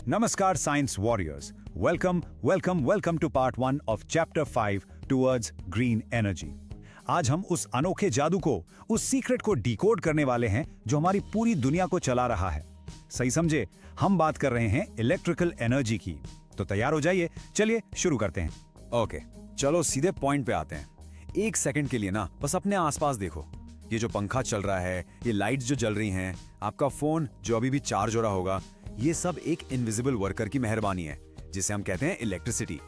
नमस्कार science warriors, welcome welcome welcome to part 1 of chapter 5 towards green energy. आज हम उस अनोखे जादू को, उस सीक्रेट को डिकोड करने वाले हैं जो हमारी पूरी दुनिया को चला रहा है। सही समझे, हम बात कर रहे हैं इलेक्ट्रिकल एनर्जी की। तो तैयार हो जाइए, चलिए शुरू करते हैं। ओके, चलो सीधे पॉइंट पे आते हैं। एक सेकंड के लिए ना बस अपने आसपास देखो। ये जो पंखा चल रहा है, ये लाइट्स जो जल रही हैं, आपका फोन जो अभी भी चार्ज हो रहा होगा, ये सब एक इनविजिबल वर्कर की मेहरबानी है जिसे हम कहते हैं इलेक्ट्रिसिटी।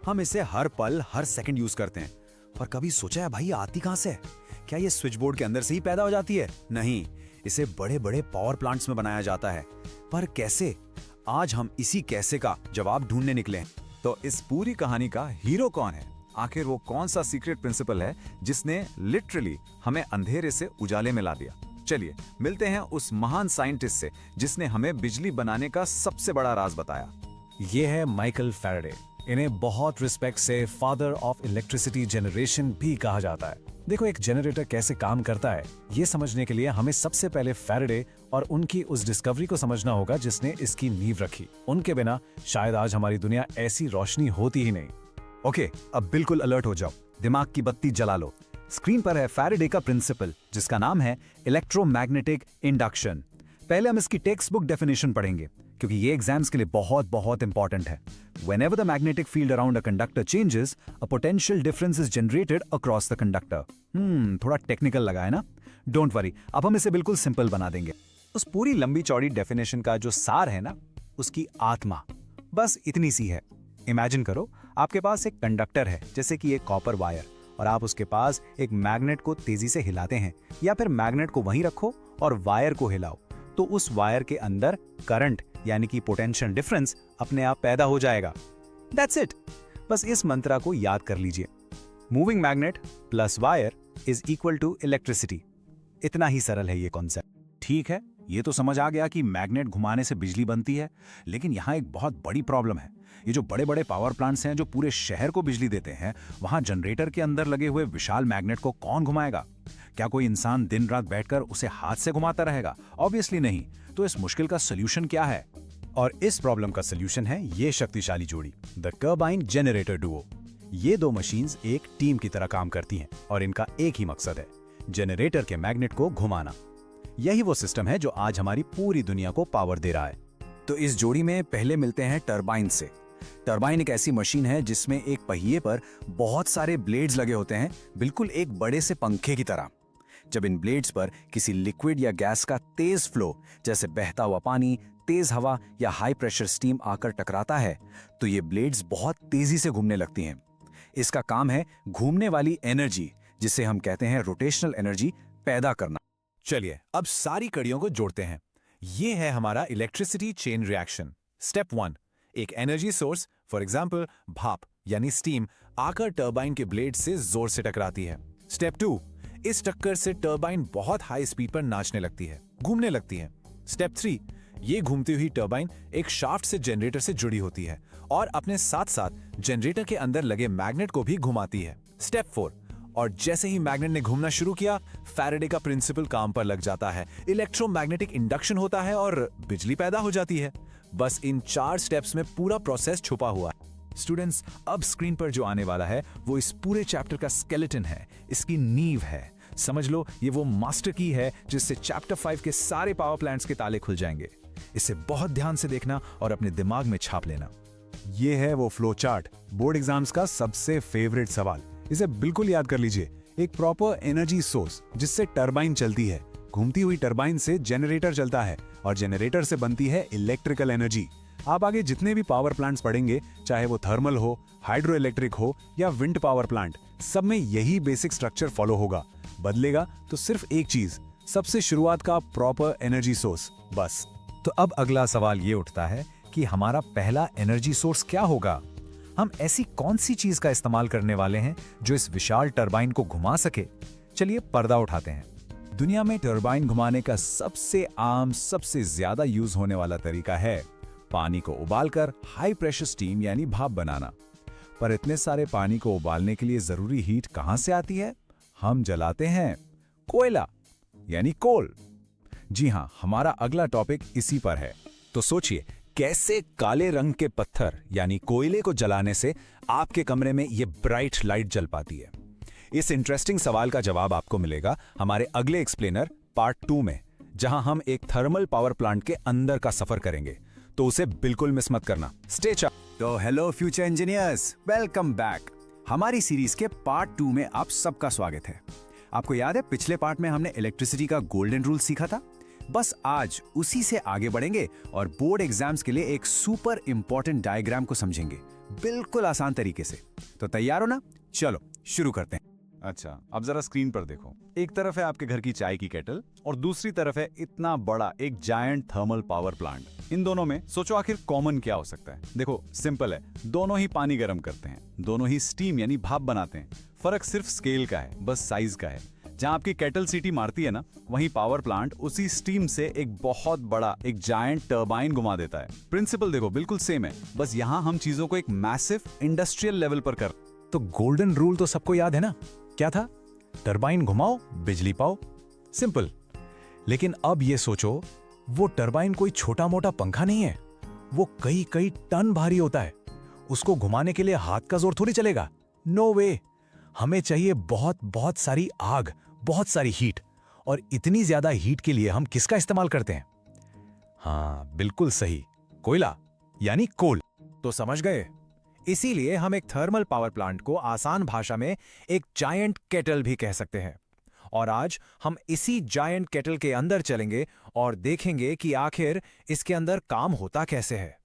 हम इसे हर पल हर सेकंड यूज करते हैं। पर कभी सोचा है भाई आती कहां से? क्या ये स्विच बोर्ड के अंदर से ही पैदा हो जाती है? नहीं, इसे बड़े बड़े पावर प्लांट्स में बनाया जाता है। पर कैसे? आज हम इसी कैसे का जवाब ढूंढने निकले हैं। तो इस पूरी कहानी का हीरो कौन है? आखिर वो कौन सा सीक्रेट प्रिंसिपल है जिसने लिटरली हमें अंधेरे से उजाले में ला दिया? चलिए मिलते हैं उस महान साइंटिस्ट से जिसने हमें बिजली बनाने का सबसे बड़ा राज बताया। ये है माइकल फैराडे। इन्हें बहुत रिस्पेक्ट से फादर ऑफ इलेक्ट्रिसिटी जनरेशन भी कहा जाता है। देखो, एक जनरेटर कैसे काम करता है, ये समझने के लिए हमें सबसे पहले फैराडे और उनकी उस डिस्कवरी को समझना होगा जिसने इसकी नींव रखी। उनके बिना शायद आज हमारी दुनिया ऐसी रोशनी होती ही नहीं। ओके, अब बिल्कुल अलर्ट हो जाओ, दिमाग की बत्ती जला लो। स्क्रीन पर है फैराडे का प्रिंसिपल जिसका नाम है इलेक्ट्रोमैग्नेटिक इंडक्शन। पहले हम इसकी टेक्स्ट बुक डेफिनेशन पढ़ेंगे क्योंकि ये एग्जाम्स के लिए बहुत बहुत इंपॉर्टेंट है। Whenever the magnetic field around a conductor changes, a potential difference is generated across the conductor. थोड़ा टेक्निकल लगा है ना? डोंट वरी, अब हम इसे बिल्कुल सिंपल बना देंगे। उस पूरी लंबी चौड़ी डेफिनेशन का जो सार है ना, उसकी आत्मा बस इतनी सी है। इमेजिन करो, आपके पास एक कंडक्टर है जैसे कि एक कॉपर वायर, और आप उसके पास एक मैग्नेट को तेजी से हिलाते हैं, या फिर मैग्नेट को वहीं रखो और वायर को हिलाओ, तो उस वायर के अंदर करंट यानी कि पोटेंशियल डिफरेंस अपने आप पैदा हो जाएगा। That's it. बस इस मंत्रा को याद कर लीजिए। Moving magnet plus wire is equal to electricity. इतना ही सरल है ये कॉन्सेप्ट। ठीक है, ये तो समझ आ गया कि मैग्नेट घुमाने से बिजली बनती है, लेकिन यहाँ एक बहुत बड़ी प्रॉब्लम है। ये जो बड़े बड़े पावर प्लांट्स हैं जो पूरे शहर को बिजली देते हैं, वहां जनरेटर के अंदर लगे हुए विशाल मैग्नेट को कौन घुमाएगा? क्या कोई इंसान दिन रात बैठकर उसे हाथ से घुमाता रहेगा? ऑब्वियसली नहीं। तो इस मुश्किल का सोल्यूशन क्या है? और इस प्रॉब्लम का सोल्यूशन है ये शक्तिशाली जोड़ी, द टरबाइन जनरेटर डुओ। ये दो मशीन्स एक टीम की तरह काम करती हैं और इनका एक ही मकसद है, जनरेटर के मैग्नेट को घुमाना। यही वो सिस्टम है जो आज हमारी पूरी दुनिया को पावर दे रहा है। तो इस जोड़ी में पहले मिलते हैं टरबाइन से। टरबाइन एक ऐसी मशीन है जिसमें एक पहिए पर बहुत सारे ब्लेड्स लगे होते हैं, बिल्कुल एक बड़े से पंखे की तरह। जब इन ब्लेड्स पर किसी लिक्विड या गैस का तेज फ्लो, जैसे बहता हुआ पानी, तेज हवा या हाई प्रेशर स्टीम आकर टकराता है, तो ये ब्लेड्स बहुत तेजी से घूमने लगती हैं। इसका काम है घूमने वाली एनर्जी, जिसे हम कहते हैं रोटेशनल एनर्जी, पैदा करना। चलिए अब सारी कड़ियों को जोड़ते हैं। ये है हमारा इलेक्ट्रिसिटी चेन रिएक्शन। स्टेप 1, एक एनर्जी सोर्स, फॉर एग्जांपल भाप यानी स्टीम, आकर टरबाइन के ब्लेड से जोर से टकराती है। स्टेप 2, इस टक्कर से टरबाइन बहुत हाई स्पीड पर नाचने लगती है, घूमने लगती है। स्टेप 3, ये घूमती हुई टरबाइन एक शाफ्ट से जनरेटर से जुड़ी होती है और अपने साथ साथ जनरेटर के अंदर लगे मैग्नेट को भी घुमाती है। स्टेप 4, और जैसे ही मैग्नेट ने घूमना शुरू किया, फैराडे का प्रिंसिपल काम पर लग जाता है, इलेक्ट्रोमैग्नेटिक इंडक्शन होता है और बिजली पैदा हो जाती है। बस इन 4 स्टेप्स में पूरा प्रोसेस छुपा हुआ है। स्टूडेंट्स, अब स्क्रीन पर जो आने वाला है वो इस पूरे चैप्टर का स्केलेटन है, इसकी नींव है। समझ लो, ये वो मास्टर की है जिससे चैप्टर 5 के सारे पावर प्लांट्स के ताले खुल जाएंगे। इसे बहुत ध्यान से देखना और अपने दिमाग में छाप लेना। ये है वो फ्लो चार्ट, बोर्ड एग्जाम्स का सबसे फेवरेट सवाल। इसे बिल्कुल याद कर लीजिए। एक प्रॉपर एनर्जी सोर्स जिससे टरबाइन चलती है, घूमती हुई टरबाइन से जनरेटर चलता है और जनरेटर से बनती है इलेक्ट्रिकल एनर्जी। आप आगे जितने भी पावर प्लांट्स पढ़ेंगे, चाहे वो थर्मल हो, हाइड्रो इलेक्ट्रिक हो या विंड पावर प्लांट, सब में यही बेसिक स्ट्रक्चर फॉलो होगा। बदलेगा तो सिर्फ एक चीज, सबसे शुरुआत का प्रॉपर एनर्जी सोर्स, बस। तो अब अगला सवाल ये उठता है कि हमारा पहला एनर्जी सोर्स क्या होगा? हम ऐसी कौन सी चीज का इस्तेमाल करने वाले हैं जो इस विशाल टरबाइन को घुमा सके? चलिए पर्दा उठाते हैं। दुनिया में टरबाइन घुमाने का सबसे आम, सबसे ज्यादा यूज होने वाला तरीका है पानी को उबालकर हाई प्रेशर स्टीम यानी भाप बनाना। पर इतने सारे पानी को उबालने के लिए जरूरी हीट कहां से आती है? हम जलाते हैं कोयला यानी कोल। जी हां, हमारा अगला टॉपिक इसी पर है। तो सोचिए, कैसे काले रंग के पत्थर यानी कोयले को जलाने से आपके कमरे में ये ब्राइट लाइट जल पाती है। इस इंटरेस्टिंग सवाल का जवाब आपको मिलेगा हमारे अगले एक्सप्लेनर पार्ट 2 में, जहां हम एक थर्मल पावर प्लांट के अंदर का सफर करेंगे, तो उसे बिल्कुल मिस मत करना। स्टे चा। तो hello future engineers, welcome back. हमारी सीरीज के पार्ट 2 में आप सबका स्वागत है। आपको याद है पिछले पार्ट में हमने इलेक्ट्रिसिटी का गोल्डन रूल सीखा था? बस आज उसी से आगे बढ़ेंगे और बोर्ड एग्जाम्स के लिए एक सुपर इंपॉर्टेंट डायग्राम को समझेंगे, बिल्कुल आसान तरीके से। तो तैयार हो ना? चलो शुरू करते हैं। अच्छा, अब जरा स्क्रीन पर देखो। एक तरफ है आपके घर की चाय की केटल और दूसरी तरफ है इतना बड़ा एक जायंट थर्मल पावर प्लांट। इन दोनों में सोचो आखिर कॉमन क्या हो सकता है? देखो सिंपल है, दोनों ही पानी गर्म करते हैं, दोनों ही स्टीम यानी भाप बनाते हैं। फर्क सिर्फ स्केल का है, बस साइज का है। जहां आपकी केटल सीटी मारती है ना, वहीं पावर प्लांट उसी स्टीम से एक बहुत बड़ा एक जायंट टरबाइन घुमा देता है। प्रिंसिपल देखो बिल्कुल सेम है, बस यहां हम चीजों को एक मैसिव इंडस्ट्रियल लेवल पर कर। तो गोल्डन रूल तो सबको याद है ना? क्या था? टरबाइन घुमाओ, बिजली पाओ। सिंपल। लेकिन अब ये सोचो, वो टरबाइन कोई छोटा मोटा पंखा नहीं है, वो कई कई टन भारी होता है। उसको घुमाने के लिए हाथ का जोर थोड़ी चलेगा। नो वे। हमें चाहिए बहुत बहुत सारी आग, बहुत सारी हीट। और इतनी ज्यादा हीट के लिए हम किसका इस्तेमाल करते हैं? हाँ, बिल्कुल सही, कोयला यानी कोल। तो समझ गए? इसीलिए हम एक थर्मल पावर प्लांट को आसान भाषा में एक जायंट केटल भी कह सकते हैं। और आज हम इसी जायंट केटल के अंदर चलेंगे और देखेंगे कि आखिर इसके अंदर काम होता कैसे है।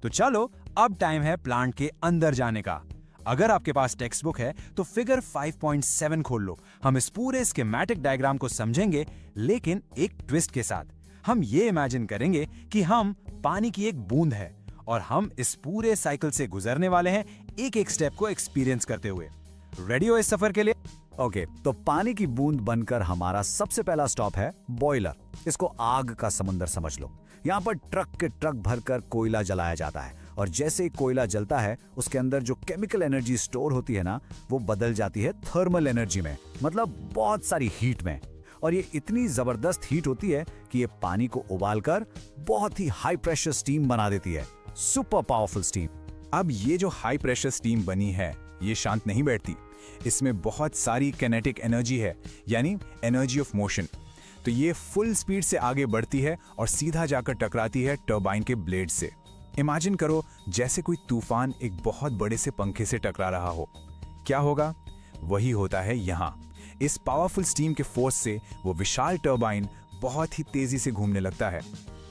तो चलो अब टाइम है प्लांट के अंदर जाने का। अगर आपके पास टेक्स्ट बुक है तो फिगर 5.7 खोल लो। हम इस पूरे स्कीमेटिक डायग्राम को समझेंगे, लेकिन एक ट्विस्ट के साथ। हम ये इमेजिन करेंगे कि हम पानी की एक बूंद है और हम इस पूरे साइकिल से गुजरने वाले हैं, एक एक स्टेप को एक्सपीरियंस करते हुए। रेडी हो इस सफर के लिए? ओके, तो पानी की बूंद बनकर हमारा सबसे पहला स्टॉप है बॉयलर। इसको आग का समुंदर समझ लो। यहाँ पर ट्रक के ट्रक भरकर कोयला जलाया जाता है और जैसे ही कोयला जलता है, उसके अंदर जो केमिकल एनर्जी स्टोर होती है ना, वो बदल जाती है थर्मल एनर्जी में, मतलब बहुत सारी हीट में। और ये इतनी जबरदस्त हीट होती है कि ये पानी को उबालकर बहुत ही हाई प्रेशर स्टीम बना देती है। Super powerful steam. अब ये जो हाई प्रेशर स्टीम बनी है, ये शांत नहीं बैठती। इसमें बहुत सारी काइनेटिक एनर्जी है, यानी एनर्जी ऑफ मोशन। तो ये फुल स्पीड से आगे बढ़ती है और सीधा जाकर टकराती है टरबाइन के ब्लेड से। इमेजिन करो जैसे कोई तूफान एक बहुत बड़े से पंखे से टकरा रहा हो। क्या होगा? वही होता है यहाँ। इस पावरफुल स्टीम के फोर्स से वो विशाल टरबाइन बहुत ही तेजी से घूमने लगता है।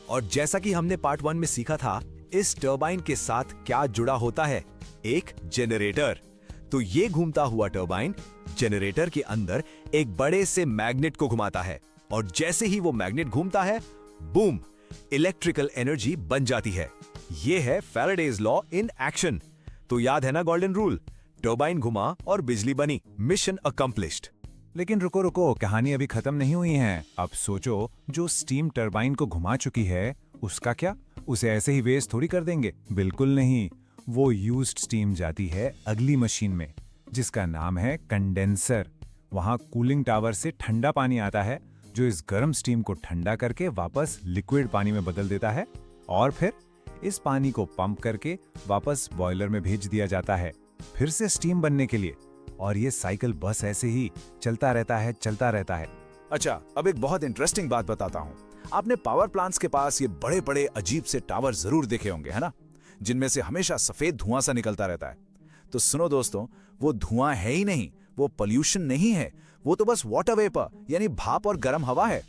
और जैसा कि हमने पार्ट 1 में सीखा था, इस टरबाइन के साथ क्या जुड़ा होता है? एक जेनरेटर। तो ये घूमता हुआ टरबाइन जेनरेटर के अंदर एक बड़े से मैग्नेट को घुमाता है और जैसे ही वो मैग्नेट घूमता है, बूम, इलेक्ट्रिकल एनर्जी बन जाती है। ये है फैराडेज लॉ इन एक्शन। तो याद है ना गोल्डन रूल? टरबाइन घुमा और बिजली बनी। Mission accomplished. लेकिन रुको रुको, कहानी अभी खत्म नहीं हुई है। अब सोचो, जो स्टीम टरबाइन को घुमा चुकी है, उसका क्या? उसे ऐसे ही वेस्ट थोड़ी कर देंगे? बिल्कुल नहीं। वो यूज्ड स्टीम जाती है अगली मशीन में, जिसका नाम है कंडेंसर। वहां कूलिंग टावर से ठंडा पानी आता है, जो इस गर्म स्टीम को ठंडा करके वापस लिक्विड पानी में बदल देता है और फिर इस पानी को पंप करके वापस बॉयलर में भेज दिया जाता है, फिर से स्टीम बनने के लिए। और ये साइकिल बस ऐसे ही चलता रहता है, चलता रहता है। अच्छा, अब एक बहुत इंटरेस्टिंग बात बताता हूँ। आपने पावर प्लांट्स के पास ये बड़े बड़े अजीब से टावर जरूर देखे होंगे, है ना? जिनमें से हमेशा सफेद धुआं सा निकलता रहता है। तो सुनो दोस्तों, वो धुआं है ही नहीं, वो पोल्यूशन नहीं है, वो तो बस वाटर वेपर यानी भाप और गर्म हवा है।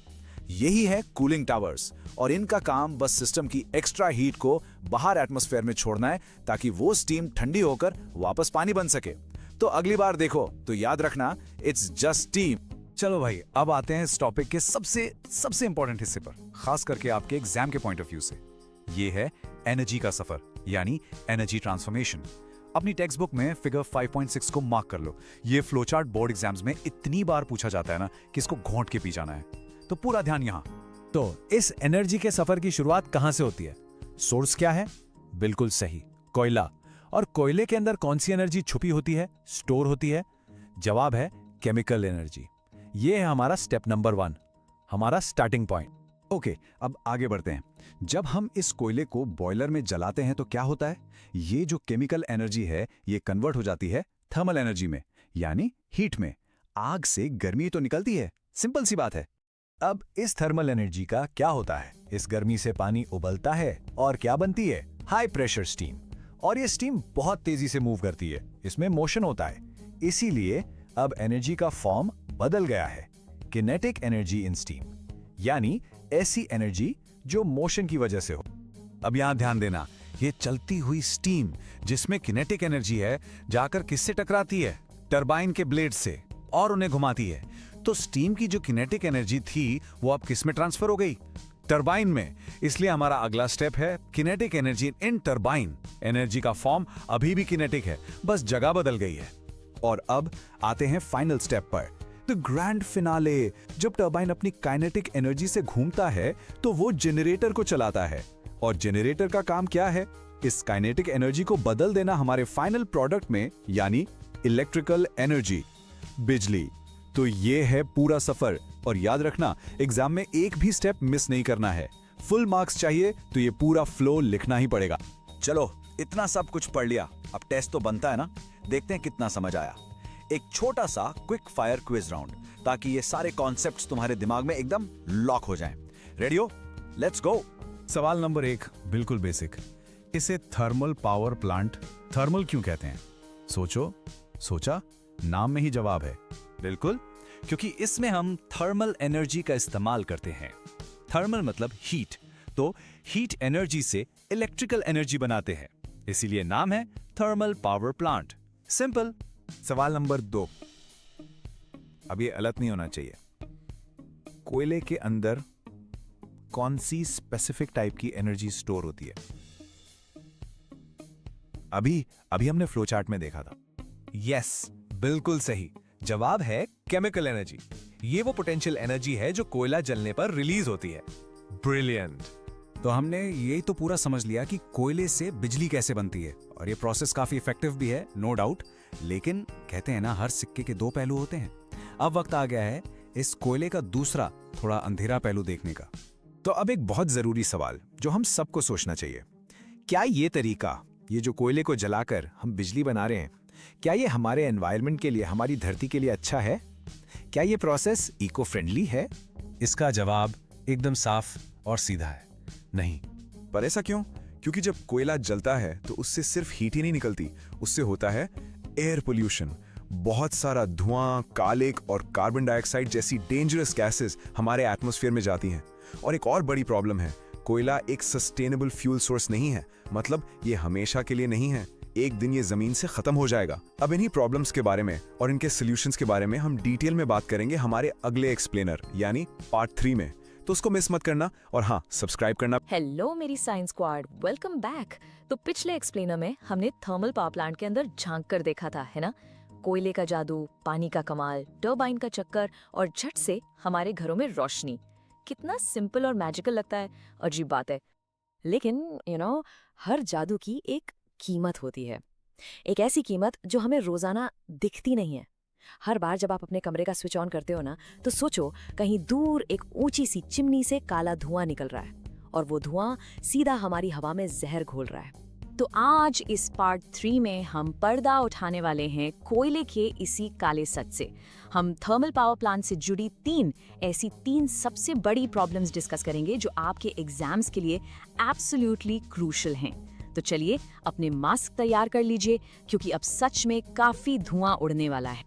यही है कूलिंग टावर्स, और इनका काम बस सिस्टम की एक्स्ट्रा हीट को बाहर एटमॉस्फेयर में छोड़ना है, ताकि वो स्टीम ठंडी होकर वापस पानी बन सके। तो अगली बार देखो तो याद रखना, इट्स जस्ट स्टीम। चलो भाई, अब आते हैं इस टॉपिक के सबसे इंपॉर्टेंट हिस्से पर, खास करके आपके एग्जाम के पॉइंट ऑफ व्यू से। ये है एनर्जी का सफर, यानी एनर्जी ट्रांसफॉर्मेशन। अपनी टेक्स्ट बुक में फिगर 5.6 को मार्क कर लो। ये फ्लोचार्ट बोर्ड एग्जाम्स में इतनी बार पूछा जाता है ना कि इसको घोंट के पी जाना है, तो पूरा ध्यान यहाँ। तो इस एनर्जी के सफर की शुरुआत कहां से होती है? सोर्स क्या है? बिल्कुल सही, कोयला। और कोयले के अंदर कौन सी एनर्जी छुपी होती है, स्टोर होती है? जवाब है केमिकल एनर्जी। ये है हमारा स्टेप नंबर 1, हमारा स्टार्टिंग पॉइंट। ओके, अब आगे बढ़ते हैं। जब हम इस कोयले को बॉयलर में जलाते हैं तो क्या होता है? ये जो केमिकल एनर्जी है ये कन्वर्ट हो जाती है थर्मल एनर्जी में, यानी हीट में। आग से गर्मी तो निकलती है, सिंपल सी बात है। अब इस थर्मल एनर्जी का क्या होता है? इस गर्मी से पानी उबलता है और क्या बनती है? High pressure steam. और ये स्टीम बहुत तेजी से मूव करती है, इसमें मोशन होता है। इसीलिए अब एनर्जी का फॉर्म बदल गया है, किनेटिक एनर्जी इन स्टीम, यानी ऐसी एनर्जी जो मोशन की वजह से हो। अब यहां ध्यान देना, ये चलती हुई स्टीम जिसमें किनेटिक एनर्जी है जाकर किससे टकराती है? टरबाइन के ब्लेड से, और उन्हें घुमाती है। तो स्टीम की जो किनेटिक एनर्जी थी वो अब किस में ट्रांसफर हो गई? टरबाइन में। इसलिए हमारा अगला स्टेप है kinetic energy in turbine. Energy का फॉर्म अभी भी किनेटिक है, बस जगह बदल गई है। और अब आते हैं फाइनल स्टेप पर, द ग्रैंड फिनाले। जब टरबाइन अपनी काइनेटिक एनर्जी से घूमता है तो वो जनरेटर को चलाता है। और जनरेटर का काम क्या है? इस काइनेटिक एनर्जी को बदल देना हमारे फाइनल प्रोडक्ट में, यानी इलेक्ट्रिकल एनर्जी, बिजली। तो ये है पूरा सफर। और याद रखना, एग्जाम में एक भी स्टेप मिस नहीं करना है। फुल मार्क्स चाहिए तो ये पूरा फ्लो लिखना ही पड़ेगा। चलो, इतना सब कुछ पढ़ लिया, अब टेस्ट तो बनता है ना। देखते हैं कितना समझ आया। एक छोटा सा क्विक फायर क्विज राउंड, ताकि ये सारे कॉन्सेप्ट्स तुम्हारे दिमाग में एकदम लॉक हो जाएं। रेडी हो? Let's go. सवाल नंबर 1 बिल्कुल बेसिक। इसे थर्मल पावर प्लांट थर्मल क्यों कहते हैं? सोचो, सोचा, नाम में ही जवाब है। बिल्कुल, क्योंकि इसमें हम थर्मल एनर्जी का इस्तेमाल करते हैं। थर्मल मतलब हीट, तो हीट एनर्जी से इलेक्ट्रिकल एनर्जी बनाते हैं, इसीलिए नाम है थर्मल पावर प्लांट। सिंपल। सवाल नंबर 2, अब ये गलत नहीं होना चाहिए। कोयले के अंदर कौन सी स्पेसिफिक टाइप की एनर्जी स्टोर होती है? अभी हमने फ्लो चार्ट में देखा था। यस, बिल्कुल सही जवाब है केमिकल एनर्जी। ये वो पोटेंशियल एनर्जी है जो कोयला जलने पर रिलीज होती है। ब्रिलियंट। तो हमने यही तो पूरा समझ लिया कि कोयले से बिजली कैसे बनती है, और ये प्रोसेस काफी इफेक्टिव भी है, नो डाउट। लेकिन कहते हैं ना, हर सिक्के के दो पहलू होते हैं। अब वक्त आ गया है इस कोयले का दूसरा, थोड़ा अंधेरा पहलू देखने का। तो अब एक बहुत जरूरी सवाल जो हम सबको सोचना चाहिए, क्या ये तरीका, ये जो कोयले को जलाकर हम बिजली बना रहे हैं, क्या ये हमारे एनवायरनमेंट के लिए, हमारी धरती के लिए अच्छा है? क्या ये प्रोसेस इको फ्रेंडली है? इसका जवाब एकदम साफ और सीधा है, नहीं। पर ऐसा क्यों? क्योंकि जब कोयला जलता है तो उससे सिर्फ हीट ही नहीं निकलती, उससे होता है एयर पोल्यूशन। बहुत सारा धुआं, कालिक और कार्बन डाइऑक्साइड जैसी डेंजरस गैसेस हमारे एटमॉस्फेयर में जाती हैं। और एक और बड़ी प्रॉब्लम है, कोयला एक सस्टेनेबल फ्यूल सोर्स नहीं है, मतलब ये हमेशा के लिए नहीं है। एक दिन ये जमीन से खत्म हो जाएगा। अब इन्हीं प्रॉब्लम्स के बारे में और इनके सॉल्यूशंस के बारे में हम डिटेल में बात करेंगे हमारे अगले एक्सप्लेनर यानी पार्ट 3 में। तो उसको मिस मत करना, और हाँ, सब्सक्राइब करना। हेलो मेरी साइंस स्क्वाड, वेलकम बैक। तो पिछले एक्सप्लेनर में हमने थर्मल पावर प्लांट के अंदर झांक कर देखा था, है ना? कोयले का जादू, पानी का कमाल, टरबाइन का चक्कर और झट से हमारे घरों में रोशनी। कितना सिंपल और मैजिकल लगता है, अजीब बात है। लेकिन हर जादू की एक कीमत होती है। एक ऐसी कीमत जो हमें रोजाना दिखती नहीं है। हर बार जब आप अपने कमरे का स्विच ऑन करते हो ना, तो सोचो कहीं दूर एक ऊंची सी चिमनी से काला धुआं निकल रहा है, और वो धुआं सीधा हमारी हवा में जहर घोल रहा है। तो आज इस पार्ट 3 में हम पर्दा उठाने वाले हैं कोयले के इसी काले सच से। हम थर्मल पावर प्लांट से जुड़ी 3 सबसे बड़ी प्रॉब्लम्स डिस्कस करेंगे जो आपके एग्जाम्स के लिए एब्सोल्युटली क्रूशियल हैं। तो चलिए अपने मास्क तैयार कर लीजिए, क्योंकि अब सच में काफी धुआं उड़ने वाला है।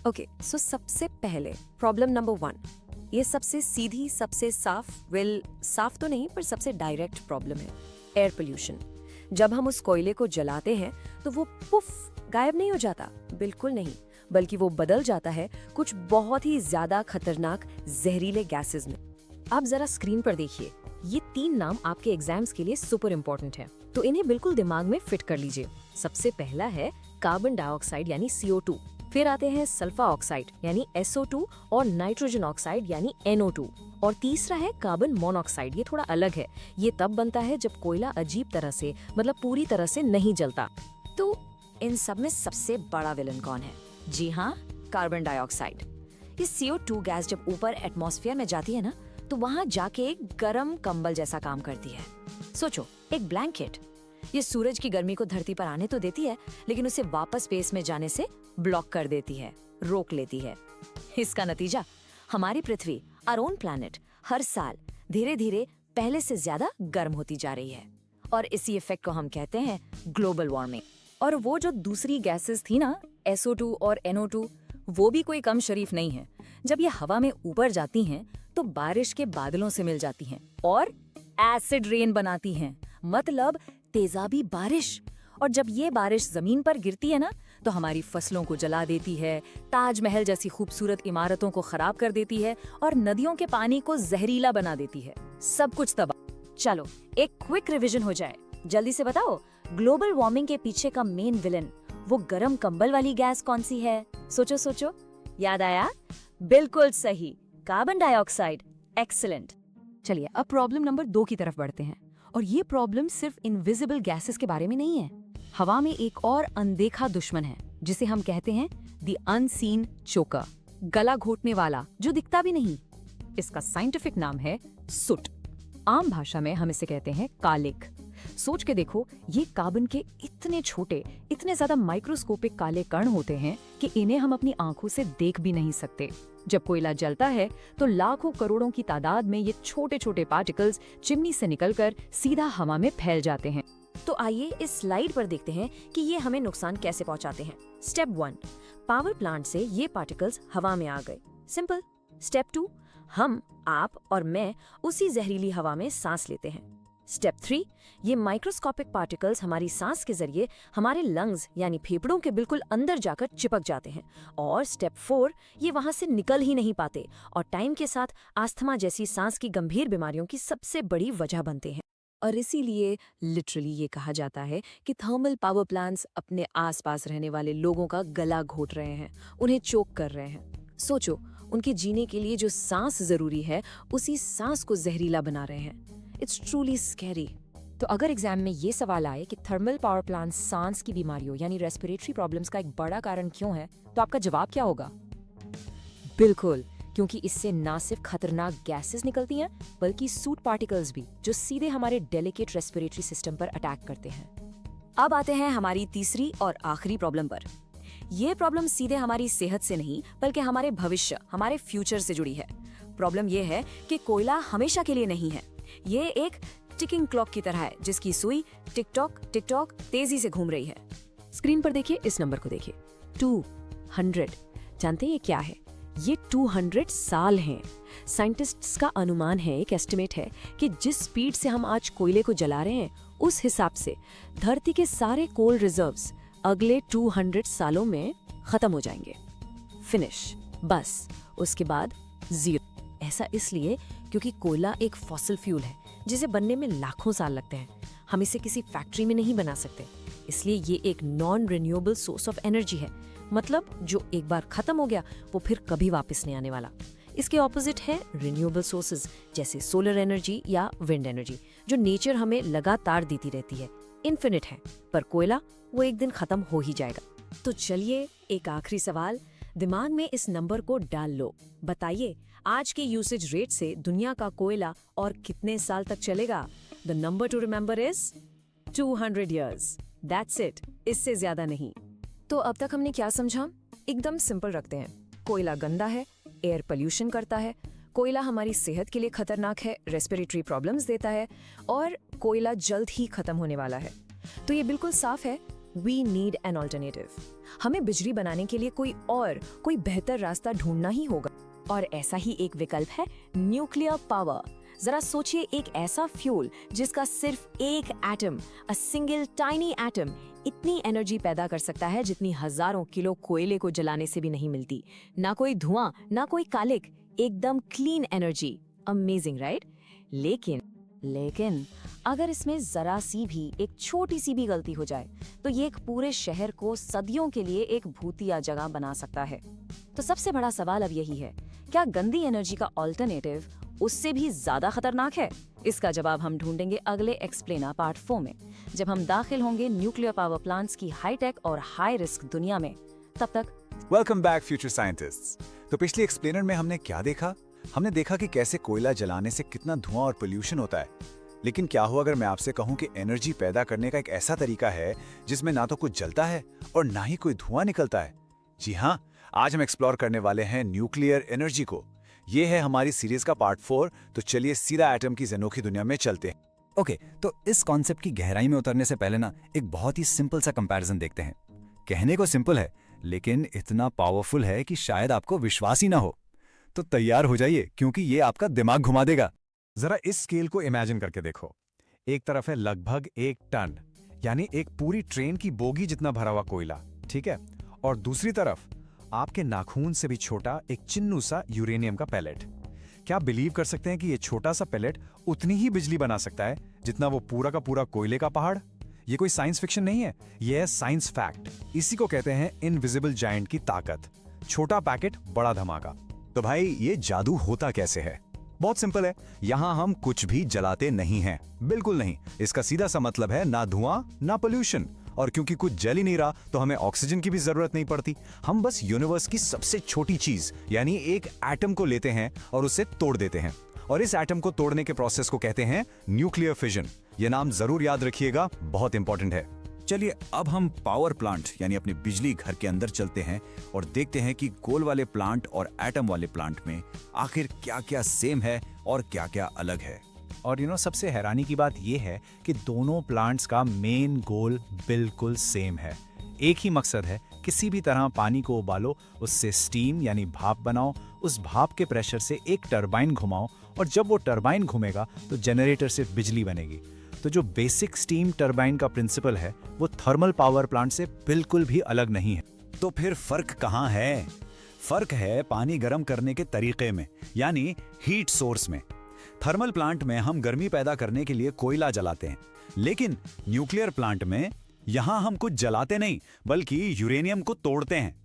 ओके, सो सबसे पहले प्रॉब्लम नंबर 1, ये सबसे सीधी, सबसे साफ, साफ तो नहीं पर सबसे डायरेक्ट प्रॉब्लम है, एयर पोल्यूशन। जब हम उस कोयले को जलाते हैं तो वो पुफ गायब नहीं हो जाता, बिल्कुल नहीं, बल्कि वो बदल जाता है कुछ बहुत ही ज्यादा खतरनाक जहरीले गैसेस में। आप जरा स्क्रीन पर देखिए, ये 3 नाम आपके एग्जाम्स के लिए सुपर इम्पोर्टेंट है, तो इन्हें बिल्कुल दिमाग में फिट कर लीजिए। सबसे पहला है कार्बन डाइऑक्साइड यानी CO2, फिर आते हैं सल्फर ऑक्साइड यानी SO2 और नाइट्रोजन ऑक्साइड यानी NO2, और तीसरा है कार्बन मोनोऑक्साइड। ये थोड़ा अलग है, ये तब बनता है जब कोयला अजीब तरह से, मतलब पूरी तरह से नहीं जलता। तो इन सब में सबसे बड़ा विलन कौन है? जी हाँ, कार्बन डाइऑक्साइड। ये CO2 गैस जब ऊपर एटमॉस्फेयर में जाती है ना, तो वहां जाके एक गरम कंबल जैसा काम करती है। सोचो, एक ब्लैंकेट। ये सूरज की गर्मी को धरती पर आने तो देती है, लेकिन उसे वापस स्पेस में जाने से ब्लॉक कर देती है, रोक लेती है। इसका नतीजा, हमारी पृथ्वी, आवर ओन प्लैनेट, हर साल धीरे धीरे पहले से ज्यादा गर्म होती जा रही है। और इसी इफेक्ट को हम कहते हैं ग्लोबल वार्मिंग। और वो जो दूसरी गैसेस थी ना, SO2 और NO2, वो भी कोई कम शरीफ नहीं है। जब ये हवा में ऊपर जाती हैं तो बारिश के बादलों से मिल जाती हैं और एसिड रेन बनाती हैं, मतलब तेजाबी बारिश। और जब ये बारिश जमीन पर गिरती है ना, तो हमारी फसलों को जला देती है, ताजमहल जैसी खूबसूरत इमारतों को खराब कर देती है और नदियों के पानी को जहरीला बना देती है। सब कुछ तबाह। चलो एक क्विक रिवीजन हो जाए। जल्दी से बताओ, ग्लोबल वार्मिंग के पीछे का मेन विलन, वो गरम कंबल वाली गैस कौन सी है? सोचो सोचो, याद आया? बिल्कुल सही, कार्बन डाइऑक्साइड। एक्सीलेंट। चलिए अब प्रॉब्लम नंबर 2 की तरफ बढ़ते हैं। और ये प्रॉब्लम सिर्फ इनविजिबल गैसेस के बारे में नहीं है। हवा में एक और अनदेखा दुश्मन है जिसे हम कहते हैं द अनसीन चोकर, गला घोटने वाला जो दिखता भी नहीं। इसका साइंटिफिक नाम है सुट। आम भाषा में हम इसे कहते हैं कालिक। सोच के देखो, ये कार्बन के इतने छोटे, इतने ज्यादा माइक्रोस्कोपिक काले कण होते हैं कि इन्हें हम अपनी आंखों से देख भी नहीं सकते। जब कोयला जलता है तो लाखों करोड़ों की तादाद में ये छोटे छोटे पार्टिकल्स चिमनी से निकलकर सीधा हवा में फैल जाते हैं। तो आइए इस स्लाइड पर देखते हैं कि ये हमें नुकसान कैसे पहुंचाते हैं। स्टेप 1, पावर प्लांट से ये पार्टिकल्स हवा में आ गए। सिंपल। स्टेप 2, हम, आप और मैं उसी जहरीली हवा में सांस लेते हैं। स्टेप 3, ये माइक्रोस्कोपिक पार्टिकल्स हमारी सांस के जरिए हमारे लंग्स यानी फेफड़ों के बिल्कुल अंदर जाकर चिपक जाते हैं। और स्टेप 4, ये वहां से निकल ही नहीं पाते और टाइम के साथ अस्थमा जैसी सांस की गंभीर बीमारियों की सबसे बड़ी वजह बनते हैं। और इसीलिए लिटरली ये कहा जाता है कि थर्मल पावर प्लांट्स अपने आसपास रहने वाले लोगों का गला घोट रहे हैं, उन्हें चोक कर रहे हैं। सोचो, उनके जीने के लिए जो सांस जरूरी है, उसी सांस को जहरीला बना रहे हैं। It's truly scary. तो अगर एग्जाम में ये सवाल आए कि थर्मल पावर प्लांट सांस की बीमारियों यानी रेस्पिरेटरी प्रॉब्लम्स का एक बड़ा कारण क्यों है, तो आपका जवाब क्या होगा? बिल्कुल, क्योंकि इससे ना सिर्फ खतरनाक गैसेस निकलती हैं, बल्कि सूट पार्टिकल्स भी, जो सीधे हमारे डेलिकेट रेस्पिरेटरी सिस्टम पर अटैक करते हैं। अब आते हैं हमारी तीसरी और आखिरी प्रॉब्लम पर। ये प्रॉब्लम सीधे हमारी सेहत से नहीं, बल्कि हमारे भविष्य, हमारे फ्यूचर से जुड़ी है। प्रॉब्लम ये है कि कोयला हमेशा के लिए नहीं है। ये एक टिकिंग क्लॉक की तरह है, जिसकी सुई टिक टॉक तेजी से घूम रही है। स्क्रीन पर देखिए, इस नंबर को देखिए, 200। जानते हैं ये क्या है? ये 200 साल हैं। साइंटिस्ट्स का अनुमान है, एक एस्टिमेट है, कि जिस स्पीड से हम आज कोयले को जला रहे हैं, उस हिसाब से धरती के सारे कोल रिजर्व्स अगले 200 सालों में खत्म हो जाएंगे। फिनिश, बस। उसके बाद जीरो। ऐसा इसलिए क्योंकि कोयला एक फॉसिल फ्यूल है जिसे बनने में लाखों साल लगते हैं। हम इसे किसी फैक्ट्री में नहीं बना सकते, इसलिए ये एक non renewable source of energy है। मतलब जो एक बार खत्म हो गया वो फिर कभी वापस नहीं आने वाला। इसके ऑपोजिट है रिन्यूएबल सोर्सेज, जैसे सोलर एनर्जी या विंड एनर्जी, जो नेचर हमें लगातार देती रहती है, इन्फिनिट है। पर कोयला, वो एक दिन खत्म हो ही जाएगा। तो चलिए एक आखिरी सवाल, दिमाग में इस नंबर को डाल लो। बताइए, आज के यूसेज रेट से दुनिया का कोयला और कितने साल तक चलेगा? The number two remember is 200 years। That's it, इससे ज्यादा नहीं। तो अब तक हमने क्या समझा? एकदम सिंपल रखते हैं। कोयला गंदा है, एयर पोल्यूशन करता है, कोयला हमारी सेहत के लिए खतरनाक है, रेस्पिरेटरी प्रॉब्लम्स देता है, और कोयला जल्द ही खत्म होने वाला है। तो ये बिल्कुल साफ है, वी नीड एन ऑल्टरनेटिव। हमें बिजली बनाने के लिए कोई बेहतर रास्ता ढूंढना ही होगा। और ऐसा ही एक विकल्प है न्यूक्लियर पावर। जरा सोचिए, एक ऐसा फ्यूल जिसका सिर्फ एक atom, a single tiny atom, इतनी एनर्जी पैदा कर सकता है जितनी हजारों किलो कोयले को जलाने से भी नहीं मिलती। ना कोई धुआं, ना कोई कालिक, एकदम क्लीन एनर्जी। Amazing, right? लेकिन अगर इसमें जरा सी भी, एक छोटी सी भी गलती हो जाए, तो ये एक पूरे शहर को सदियों के लिए एक भूतिया जगह बना सकता है। तो सबसे बड़ा सवाल अब यही है, क्या गंदी एनर्जी का ऑल्टरनेटिव उससे भी ज्यादा खतरनाक है? इसका जवाब हम ढूंढेंगे अगले एक्सप्लेनर पार्ट 4 में, जब हम दाखिल होंगे न्यूक्लियर पावर प्लांट्स की हाईटेक और हाई रिस्क दुनिया में। तब तक वेलकम बैक फ्यूचर साइंटिस्ट्स। तो पिछले एक्सप्लेनर में हमने क्या देखा? हमने देखा कि कैसे कोयला जलाने से कितना धुआं और पोल्यूशन होता है। लेकिन क्या हुआ अगर मैं आपसे कहूं कि एनर्जी पैदा करने का एक ऐसा तरीका है जिसमें ना तो कुछ जलता है और ना ही कोई धुआं निकलता है? जी हाँ, आज हम एक्सप्लोर करने वाले हैं न्यूक्लियर एनर्जी को। ये है हमारी सीरीज का पार्ट 4, तो चलिए सीधा एटम की अनोखी दुनिया में चलते हैं। ओके, तो इस कॉन्सेप्ट की गहराई में उतरने से पहले ना एक बहुत ही सिंपल सा कंपैरिजन देखते हैं। कहने को सिंपल है, लेकिन इतना पावरफुल है कि शायद आपको विश्वास ही ना हो। तो तैयार हो जाइए, क्योंकि ये आपका दिमाग घुमा देगा। जरा इस स्केल को इमेजिन करके देखो। एक तरफ है लगभग 1 टन, यानी एक पूरी ट्रेन की बोगी जितना भरा हुआ कोयला, ठीक है? और दूसरी तरफ आपके नाखून से भी छोटा एक चिन्नू सा यूरेनियम का पैलेट। क्या आप बिलीव कर सकते हैं कि ये छोटा सा पैलेट उतनी ही बिजली बना सकता है जितना वो पूरा का पूरा कोयले का पहाड़? ये कोई साइंस फिक्शन नहीं है, ये है साइंस फैक्ट। इसी को कहते हैं इनविजिबल जायंट की ताकत। छोटा पैकेट, बड़ा धमाका। तो भाई, ये जादू होता कैसे है? बहुत सिंपल है। यहाँ हम कुछ भी जलाते नहीं हैं, बिल्कुल नहीं। इसका सीधा सा मतलब है ना धुआं ना पोल्यूशन। और क्योंकि कुछ जल ही नहीं रहा तो हमें ऑक्सीजन की भी जरूरत नहीं पड़ती। हम बस यूनिवर्स की सबसे छोटी चीज यानी एक एटम को लेते हैं और उसे तोड़ देते हैं। और इस एटम को तोड़ने के प्रोसेस को कहते हैं न्यूक्लियर फिजन। ये नाम जरूर याद रखिएगा, बहुत इंपॉर्टेंट है। चलिए अब हम पावर प्लांट यानी अपने बिजली घर के अंदर चलते हैं और देखते हैं कि कोल वाले प्लांट और एटम वाले प्लांट में आखिर क्या क्या सेम है और क्या क्या अलग है। और सबसे हैरानी की बात यह है कि दोनों प्लांट्स का मेन गोल बिल्कुल सेम है। एक ही मकसद है, किसी भी तरह पानी को उबालो, उससे स्टीम यानी भाप बनाओ, उस भाप के प्रेशर से एक टरबाइन घुमाओ और जब वो टरबाइन घूमेगा तो जनरेटर से बिजली बनेगी। तो जो बेसिक स्टीम टरबाइन का प्रिंसिपल है वो थर्मल पावर प्लांट से बिल्कुल भी अलग नहीं है। तो फिर फर्क कहाँ है? फर्क है पानी गर्म करने के तरीके में, यानी हीट सोर्स में। थर्मल प्लांट में हम गर्मी पैदा करने के लिए कोयला जलाते हैं, लेकिन न्यूक्लियर प्लांट में यहां हम कुछ जलाते नहीं बल्कि यूरेनियम को तोड़ते हैं।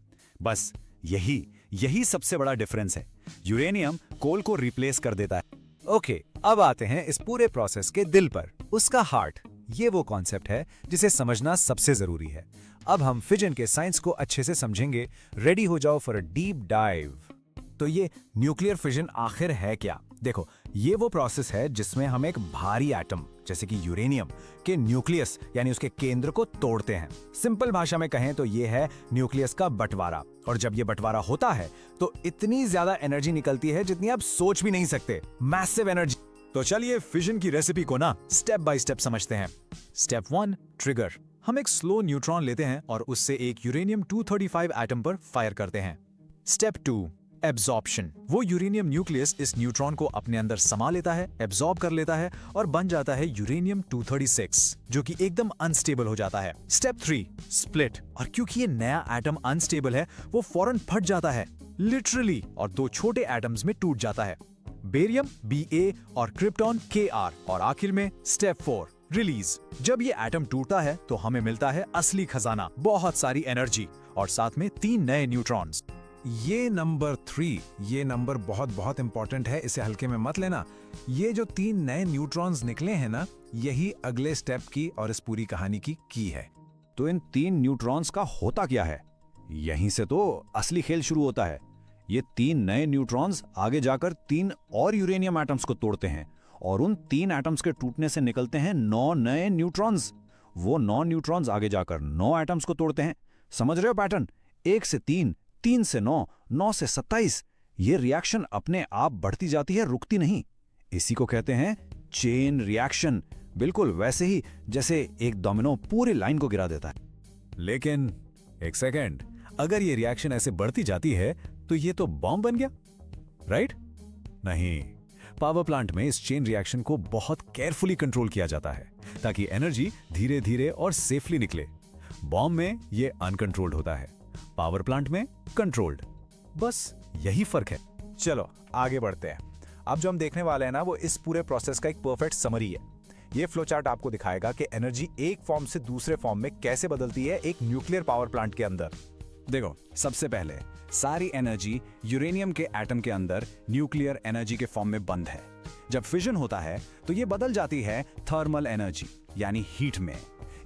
बस यही सबसे बड़ा डिफरेंस है। यूरेनियम कोल को रिप्लेस कर देता है। ओके, अब आते हैं इस पूरे प्रोसेस के दिल पर, उसका हार्ट। ये वो कॉन्सेप्ट है जिसे समझना सबसे जरूरी है। अब हम फिजन के साइंस को अच्छे से समझेंगे। रेडी हो जाओ फॉर अ डीप डाइव। तो ये न्यूक्लियर फिजन आखिर है क्या? देखो, ये वो प्रोसेस है जिसमें हम एक भारी एटम जैसे कि यूरेनियम के न्यूक्लियस यानी उसके केंद्र को तोड़ते हैं। सिंपल भाषा में कहें तो ये है न्यूक्लियस का बंटवारा। और जब ये बंटवारा होता है तो इतनी ज्यादा एनर्जी निकलती है जितनी आप सोच भी नहीं सकते। Massive energy. तो चलिए फिजन की रेसिपी को ना स्टेप बाय स्टेप समझते हैं। Step 1, trigger. हम एक स्लो न्यूट्रॉन लेते हैं और उससे एक यूरेनियम 235 एटम पर फायर करते हैं। Step 2, absorption. वो यूरेनियम न्यूक्लियस इस न्यूट्रॉन को अपने अंदर समा लेता है, एब्जॉर्ब कर लेता है और बन जाता है यूरेनियम 236, जो कि एकदम अनस्टेबल हो जाता है। Step 3, split. और क्योंकि ये नया एटम अनस्टेबल है, वो फौरन फट जाता है लिटरली और 2 छोटे एटम्स में टूट जाता है, बेरियम Ba और क्रिप्टॉन Kr। और आखिर में स्टेप 4, रिलीज। जब ये एटम टूटता है तो हमें मिलता है असली खजाना, बहुत सारी एनर्जी और साथ में 3 नए न्यूट्रॉन्स। ये नंबर 3, ये नंबर बहुत इंपॉर्टेंट है, इसे हल्के में मत लेना। ये जो 3 नए न्यूट्रॉन्स निकले हैं ना, यही अगले स्टेप की और इस पूरी कहानी की है। तो इन 3 न्यूट्रॉन्स का होता क्या है? यहीं से तो असली खेल शुरू होता है। ये 3 नए न्यूट्रॉन्स आगे जाकर 3 और यूरेनियम एटम्स को तोड़ते हैं और उन 3 एटम्स के टूटने से निकलते हैं 9 नए न्यूट्रॉन्स। वो 9 न्यूट्रॉन्स आगे जाकर 9 एटम्स को तोड़ते हैं। समझ रहे हो पैटर्न? 1 से 3, 3 से 9, 9 से 27। ये रिएक्शन अपने आप बढ़ती जाती है, रुकती नहीं। इसी को कहते हैं चेन रिएक्शन। बिल्कुल वैसे ही जैसे एक डोमिनो पूरी लाइन को गिरा देता है। लेकिन एक सेकेंड, अगर ये रिएक्शन ऐसे बढ़ती जाती है तो ये तो बॉम्ब बन गया, राइट? नहीं, पावर प्लांट में इस चेन रिएक्शन को बहुत केयरफुली कंट्रोल किया जाता है ताकि एनर्जी धीरे धीरे और सेफली निकले। बॉम्ब में ये अनकंट्रोल्ड होता है, पावर प्लांट में कंट्रोल्ड। बस यही फर्क है। चलो आगे बढ़ते हैं। अब जो हम देखने वाले हैं ना, वो इस पूरे प्रोसेस का एक परफेक्ट समरी है। ये फ्लो चार्ट आपको दिखाएगा कि एनर्जी एक फॉर्म से दूसरे फॉर्म में कैसे बदलती है एक न्यूक्लियर पावर प्लांट के अंदर। देखो, सबसे पहले सारी एनर्जी यूरेनियम के एटम के अंदर न्यूक्लियर एनर्जी के फॉर्म में बंद है। जब फिजन होता है तो ये बदल जाती है थर्मल एनर्जी यानी हीट में।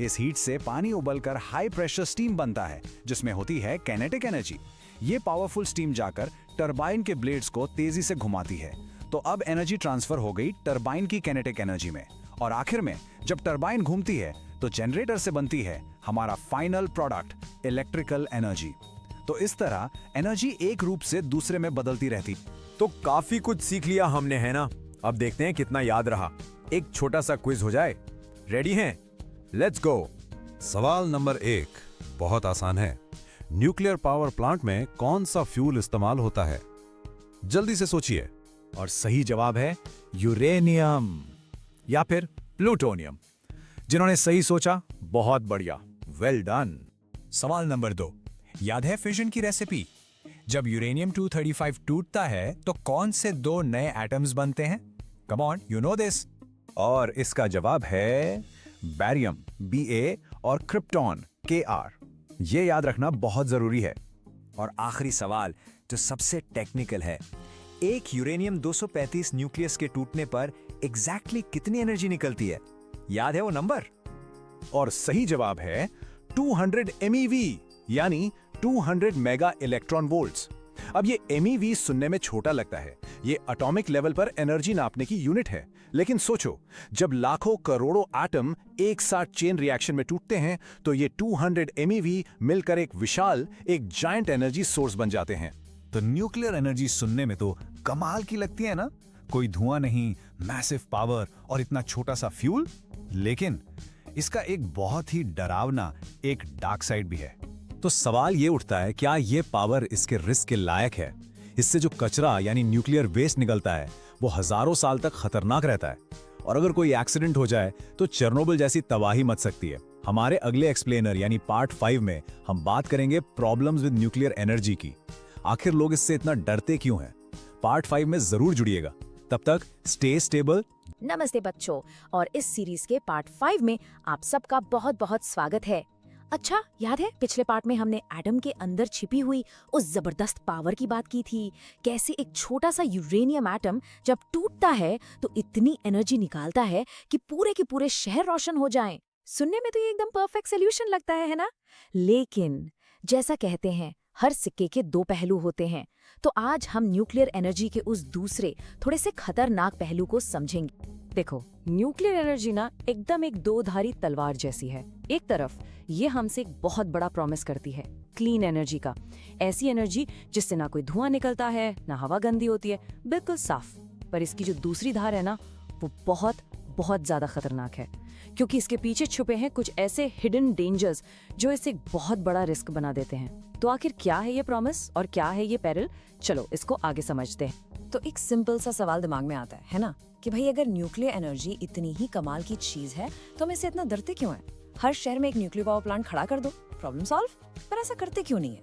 इस हीट से पानी उबलकर हाई प्रेशर स्टीम बनता है जिसमें होती है काइनेटिक एनर्जी। ये पावरफुल स्टीम जाकर टरबाइन के ब्लेड्स को तेजी से घुमाती है। तो अब एनर्जी ट्रांसफर हो गई टरबाइन की काइनेटिक एनर्जी में, और आखिर में जब टरबाइन घूमती है तो जनरेटर से बनती है हमारा फाइनल प्रोडक्ट इलेक्ट्रिकल एनर्जी। तो इस तरह एनर्जी एक रूप से दूसरे में बदलती रहती। तो काफी कुछ सीख लिया हमने, है ना? अब देखते हैं कितना याद रहा। एक छोटा सा क्विज हो जाए। रेडी हैं? Let's go. सवाल नंबर 1 बहुत आसान है। न्यूक्लियर पावर प्लांट में कौन सा फ्यूल इस्तेमाल होता है? जल्दी से सोचिए। और सही जवाब है यूरेनियम या फिर प्लूटोनियम। जिन्होंने सही सोचा, बहुत बढ़िया, वेल डन। सवाल नंबर 2, याद है फिजन की रेसिपी? जब यूरेनियम 235 टूटता है तो कौन से 2 नए एटम्स बनते हैं? Come on, you know this. और इसका जवाब है बैरियम Ba और क्रिप्टॉन Kr। ये याद रखना बहुत जरूरी है। और आखिरी सवाल जो सबसे टेक्निकल है, एक यूरेनियम 235 न्यूक्लियस के टूटने पर एग्जैक्टली कितनी एनर्जी निकलती है? याद है वो नंबर? और सही जवाब है 200 MeV यानी 200 मेगा इलेक्ट्रॉन वोल्ट्स। अब ये MeV सुनने में छोटा लगता है, ये एटॉमिक लेवल पर एनर्जी नापने की यूनिट है, लेकिन सोचो जब लाखों करोड़ों एटम एक साथ चेन रिएक्शन में टूटते हैं तो ये 200 MeV मिलकर एक विशाल, एक जायंट एनर्जी सोर्स बन जाते हैं। तो न्यूक्लियर एनर्जी सुनने में तो कमाल की लगती है ना? कोई धुआं नहीं, मैसिव पावर और इतना छोटा सा फ्यूल। लेकिन इसका एक बहुत ही डरावना, एक डार्क साइड भी है। तो सवाल ये उठता है, क्या ये पावर इसके रिस्क के लायक है? इससे जो कचरा यानी न्यूक्लियर वेस्ट निकलता है वो हजारों साल तक खतरनाक रहता है, और अगर कोई एक्सीडेंट हो जाए तो चेरनोबिल जैसी तबाही मच सकती है। हमारे अगले एक्सप्लेनर यानी पार्ट 5 में हम बात करेंगे प्रॉब्लम्स विद न्यूक्लियर एनर्जी की। आखिर लोग इससे इतना डरते क्यों हैं? पार्ट 5 में जरूर जुड़िएगा। तब तक स्टे स्टेबल। नमस्ते बच्चों, और इस सीरीज के पार्ट 5 में आप सबका बहुत बहुत स्वागत है। अच्छा, याद है पिछले पार्ट में हमने एटम के अंदर छिपी हुई उस जबरदस्त पावर की बात की थी। कैसे एक छोटा सा यूरेनियम एटम जब टूटता है तो इतनी एनर्जी निकालता है कि पूरे के पूरे शहर रोशन हो जाएं। सुनने में तो ये एकदम परफेक्ट सोल्यूशन लगता है ना? लेकिन जैसा कहते हैं हर सिक्के के 2 पहलू होते हैं, तो आज हम न्यूक्लियर एनर्जी के उस दूसरे थोड़े से खतरनाक पहलू को समझेंगे। देखो, न्यूक्लियर एनर्जी ना एकदम एक 2-धारी तलवार जैसी है। एक तरफ ये हमसे एक बहुत बड़ा प्रॉमिस करती है क्लीन एनर्जी का, ऐसी एनर्जी जिससे ना कोई धुआं निकलता है, ना हवा गंदी होती है, बिल्कुल साफ। पर इसकी जो दूसरी धार है ना, वो बहुत बहुत ज्यादा खतरनाक है, क्योंकि इसके पीछे छुपे हैं कुछ ऐसे हिडन डेंजर्स जो इसे एक बहुत बड़ा रिस्क बना देते हैं। तो आखिर क्या है ये प्रॉमिस और क्या है ये पेरिल? चलो इसको आगे समझते हैं। तो एक सिंपल सा सवाल दिमाग में आता है ना, कि भाई अगर न्यूक्लियर एनर्जी इतनी ही कमाल की चीज है तो हम इससे इतना डरते क्यों हैं? हर शहर में एक न्यूक्लियर पावर प्लांट खड़ा कर दो, प्रॉब्लम सॉल्व। पर ऐसा करते क्यों नहीं है?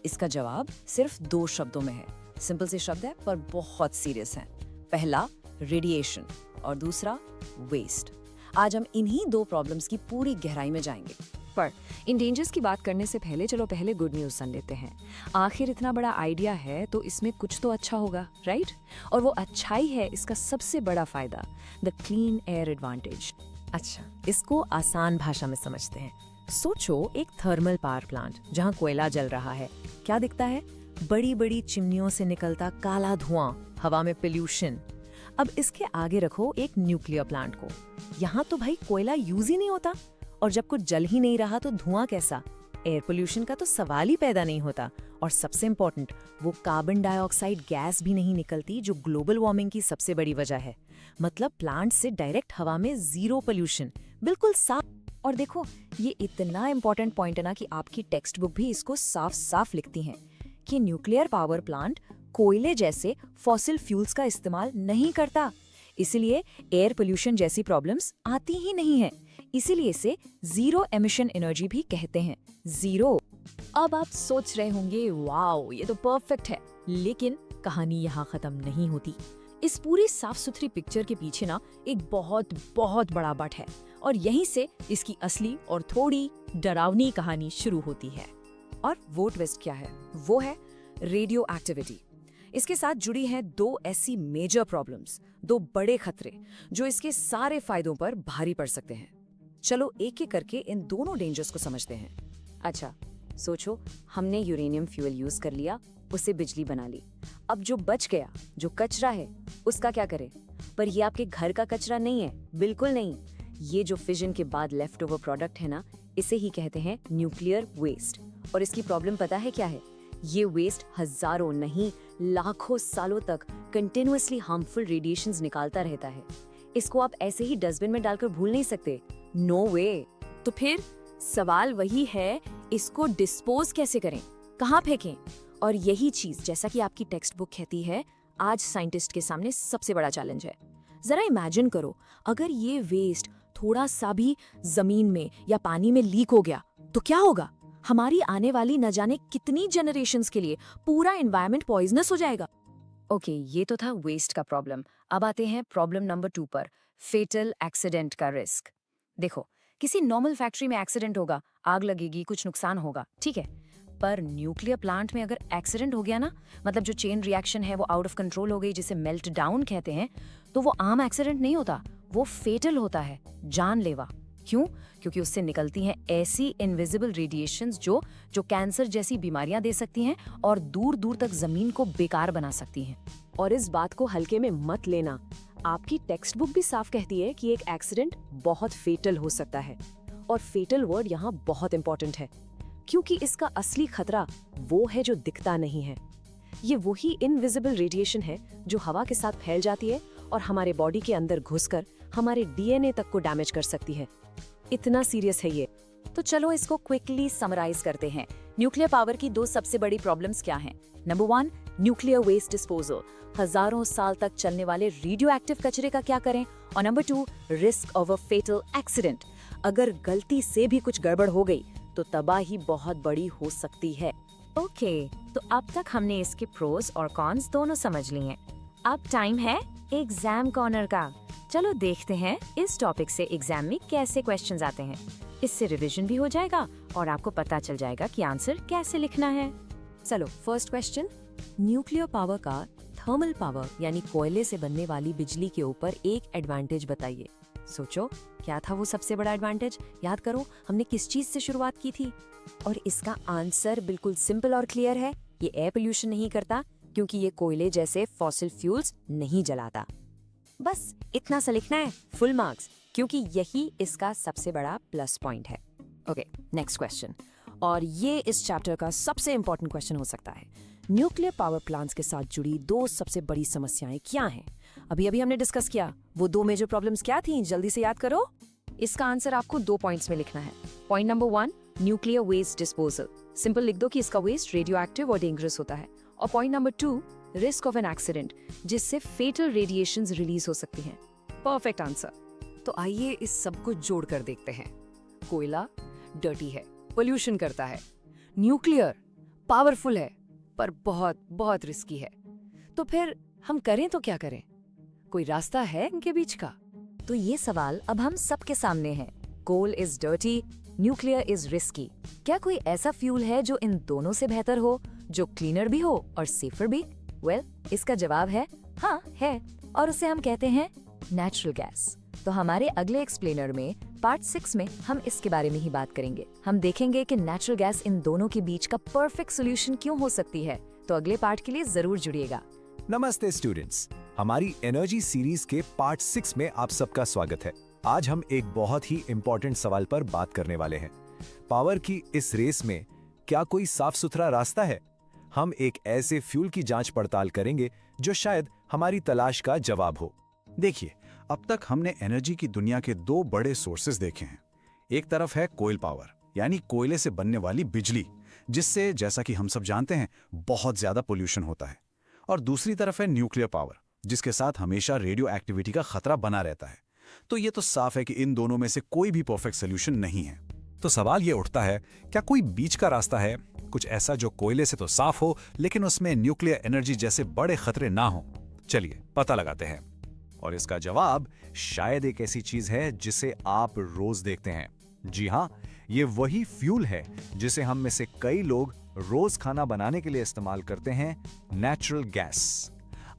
इसका जवाब सिर्फ 2 शब्दों में है। सिंपल से शब्द है पर बहुत सीरियस है। पहला रेडिएशन और दूसरा वेस्ट। आज हम इन्हीं 2 प्रॉब्लम्स की पूरी गहराई में जाएंगे। पर इन डेंजर्स की बात करने से पहले चलो पहले गुड न्यूज सुन लेते हैं। आखिर इतना बड़ा आइडिया है तो इसमें कुछ तो अच्छा होगा, राइट? और वो अच्छाई है इसका सबसे बड़ा फायदा, द क्लीन एयर एडवांटेज। अच्छा, इसको आसान भाषा में समझते हैं। सोचो एक थर्मल पावर प्लांट जहाँ कोयला जल रहा है। क्या दिखता है? बड़ी बड़ी चिमनियों से निकलता काला धुआं, हवा में पोल्यूशन। अब इसके आगे रखो एक न्यूक्लियर प्लांट को। यहाँ तो भाई कोयला यूज ही नहीं होता, और जब कुछ जल ही नहीं रहा तो धुआं कैसा? एयर पोल्यूशन का तो सवाल ही पैदा नहीं होता। और सबसे इम्पोर्टेंट, वो कार्बन डाइऑक्साइड गैस भी नहीं निकलती जो ग्लोबल वार्मिंग की सबसे बड़ी वजह है। मतलब प्लांट से डायरेक्ट हवा में 0 पोल्यूशन, बिल्कुल साफ। और देखो, ये इतना इम्पोर्टेंट पॉइंट है ना कि आपकी टेक्स्ट बुक भी इसको साफ साफ लिखती हैं कि न्यूक्लियर पावर प्लांट कोयले जैसे फॉसिल फ्यूल्स का इस्तेमाल नहीं करता, इसलिए एयर पोल्यूशन जैसी प्रॉब्लम्स आती ही नहीं है। इसीलिए इसे 0 एमिशन एनर्जी भी कहते हैं, 0। अब आप सोच रहे होंगे, वाओ ये तो परफेक्ट है, लेकिन कहानी यहाँ खत्म नहीं होती। इस पूरी साफ सुथरी पिक्चर के पीछे ना एक बहुत बहुत बड़ा बट है, और यहीं से इसकी असली और थोड़ी डरावनी कहानी शुरू होती है। और वो ट्विस्ट क्या है? वो है रेडियो एक्टिविटी। इसके साथ जुड़ी हैं 2 ऐसी मेजर प्रॉब्लम्स, 2 बड़े खतरे जो इसके सारे फायदों पर भारी पड़ सकते हैं। चलो एक एक करके इन दोनों डेंजर्स को समझते हैं। अच्छा, सोचो हमने यूरेनियम फ्यूल यूज कर लिया उसे बिजली बना ली। अब जो बच गया, जो कचरा है, उसका क्या करें? पर ये आपके घर का कचरा नहीं है, बिल्कुल नहीं। ये जो फिजन के बाद लेफ्ट ओवर प्रोडक्ट है ना, इसे ही कहते हैं न्यूक्लियर वेस्ट। और इसकी प्रॉब्लम पता है क्या है? ये वेस्ट हजारों नहीं लाखों सालों तक कंटिन्यूअसली हार्मफुल रेडिएशंस निकालता रहता है। इसको आप ऐसे ही डस्टबिन में डालकर भूल नहीं सकते, नो वे। तो फिर सवाल वही है, इसको डिस्पोज कैसे करें, कहाँ फेंकें? और यही चीज, जैसा कि आपकी टेक्स्ट बुक कहती है, आज साइंटिस्ट के सामने सबसे बड़ा चैलेंज है। जरा इमेजिन करो, अगर ये वेस्ट थोड़ा सा भी जमीन में या पानी में लीक हो गया तो क्या होगा? हमारी आने वाली न जाने कितनी जनरेशंस के लिए पूरा एनवायरनमेंट पॉइजनस हो जाएगा। ओके, ये तो था वेस्ट का प्रॉब्लम। अब आते हैं प्रॉब्लम नंबर 2 पर, फेटल एक्सीडेंट का रिस्क। देखो, किसी नॉर्मल फैक्ट्री में एक्सीडेंट होगा, आग लगेगी, कुछ नुकसान होगा, ठीक है। पर न्यूक्लियर प्लांट में अगर एक्सीडेंट हो गया ना, मतलब जो चेन रिएक्शन है वो आउट ऑफ कंट्रोल हो गई, जिसे मेल्ट डाउन कहते हैं, तो वो आम एक्सीडेंट नहीं होता, वो फेटल होता है, जानलेवा। क्यों? क्योंकि उससे निकलती हैं ऐसी इनविजिबल रेडिएशंस जो कैंसर जैसी बीमारियां दे सकती हैं और दूर दूर तक जमीन को बेकार बना सकती हैं। और इस बात को हल्के में मत लेना, आपकी टेक्स्ट बुक भी साफ कहती है कि एक एक्सीडेंट बहुत फेटल हो सकता है। और फेटल वर्ड यहाँ बहुत इंपॉर्टेंट है, क्योंकि इसका असली खतरा वो है जो दिखता नहीं है। ये वही इनविजिबल रेडिएशन है जो हवा के साथ फैल जाती है और हमारे बॉडी के अंदर घुसकर हमारे डीएनए तक को डैमेज कर सकती है। इतना सीरियस है ये। तो चलो इसको क्विकली समराइज करते हैं। न्यूक्लियर पावर की 2 सबसे बड़ी प्रॉब्लम्स क्या हैं? नंबर 1, न्यूक्लियर वेस्ट डिस्पोजल, हजारों साल तक चलने वाले रेडियो एक्टिव कचरे का क्या करें? और number 2, risk of a fatal accident, अगर गलती से भी कुछ गड़बड़ हो गई तो तबाही बहुत बड़ी हो सकती है। ओके, तो अब तक हमने इसके प्रोज और कॉन्स दोनों समझ लिए हैं। अब टाइम है एग्जाम कॉर्नर का। चलो देखते हैं इस टॉपिक से एग्जाम में कैसे क्वेश्चंस आते हैं। इससे रिवीजन भी हो जाएगा और आपको पता चल जाएगा कि आंसर कैसे लिखना है। चलो, फर्स्ट क्वेश्चन, न्यूक्लियर पावर का थर्मल पावर यानी कोयले से बनने वाली बिजली के ऊपर एक एडवांटेज बताइए। सोचो, क्या था वो सबसे बड़ा एडवांटेज? याद करो, हमने किस चीज से शुरुआत की थी? और इसका आंसर बिल्कुल सिंपल और क्लियर है, ये एयर पोल्यूशन नहीं करता, क्योंकि ये कोयले जैसे फॉसिल फ्यूल्स नहीं जलाता। बस इतना सा लिखना है, फुल मार्क्स, क्योंकि यही इसका सबसे बड़ा प्लस पॉइंट है। ओके, नेक्स्ट क्वेश्चन, और ये इस चैप्टर का सबसे इंपॉर्टेंट क्वेश्चन हो सकता है। न्यूक्लियर पावर प्लांट्स के साथ जुड़ी 2 सबसे बड़ी समस्याएं क्या हैं? अभी हमने डिस्कस किया, वो 2 मेजर प्रॉब्लम्स क्या थी? जल्दी से याद करो। इसका आंसर आपको 2 पॉइंट्स में लिखना है। Point number 1, nuclear waste disposal, simple लिख दो कि इसका वेस्ट रेडियो एक्टिव और डेंजरस होता है। और point number 2, risk of an accident, जिससे फेटल रेडिएशंस रिलीज हो सकती हैं। Perfect answer. तो आइए इस सब को जोड़ कर देखते हैं। कोयला डर्टी है, पोल्यूशन करता है। न्यूक्लियर पावरफुल है, पर बहुत बहुत रिस्की है। तो फिर हम करें तो क्या करें? कोई रास्ता है इनके बीच का? तो ये सवाल अब हम सबके सामने है। Coal is dirty, nuclear is risky. क्या कोई ऐसा फ्यूल है जो इन दोनों से बेहतर हो, जो क्लीनर भी हो और सेफर भी? वेल, इसका जवाब है हाँ, है, और उसे हम कहते हैं नेचुरल गैस। तो हमारे अगले एक्सप्लेनर में पार्ट 6 में हम इसके बारे में ही बात करेंगे। हम देखेंगे कि नेचुरल गैस इन दोनों के बीच का परफेक्ट सॉल्यूशन क्यों हो सकती है। तो अगले पार्ट के लिए जरूर जुड़िएगा। नमस्ते स्टूडेंट्स, हमारी एनर्जी सीरीज के पार्ट 6 में आप सबका स्वागत है। आज हम एक बहुत ही इंपॉर्टेंट सवाल पर बात करने वाले हैं। पावर की इस रेस में क्या कोई साफ सुथरा रास्ता है? हम एक ऐसे फ्यूल की जांच पड़ताल करेंगे जो शायद हमारी तलाश का जवाब हो। देखिए, अब तक हमने एनर्जी की दुनिया के 2 बड़े सोर्सेज देखे हैं। एक तरफ है कोयल पावर, यानी कोयले से बनने वाली बिजली, जिससे, जैसा कि हम सब जानते हैं, बहुत ज्यादा पोल्यूशन होता है। और दूसरी तरफ है न्यूक्लियर पावर, जिसके साथ हमेशा रेडियो एक्टिविटी का खतरा बना रहता है। तो ये तो साफ है कि इन दोनों में से कोई भी परफेक्ट सोल्यूशन नहीं है। तो सवाल ये उठता है, क्या कोई बीच का रास्ता है, कुछ ऐसा जो कोयले से तो साफ हो लेकिन उसमें न्यूक्लियर एनर्जी जैसे बड़े खतरे ना हो? चलिए पता लगाते हैं। और इसका जवाब शायद एक ऐसी चीज है जिसे आप रोज देखते हैं। जी हाँ, ये वही फ्यूल है जिसे हम में से कई लोग रोज खाना बनाने के लिए इस्तेमाल करते हैं, नेचुरल गैस।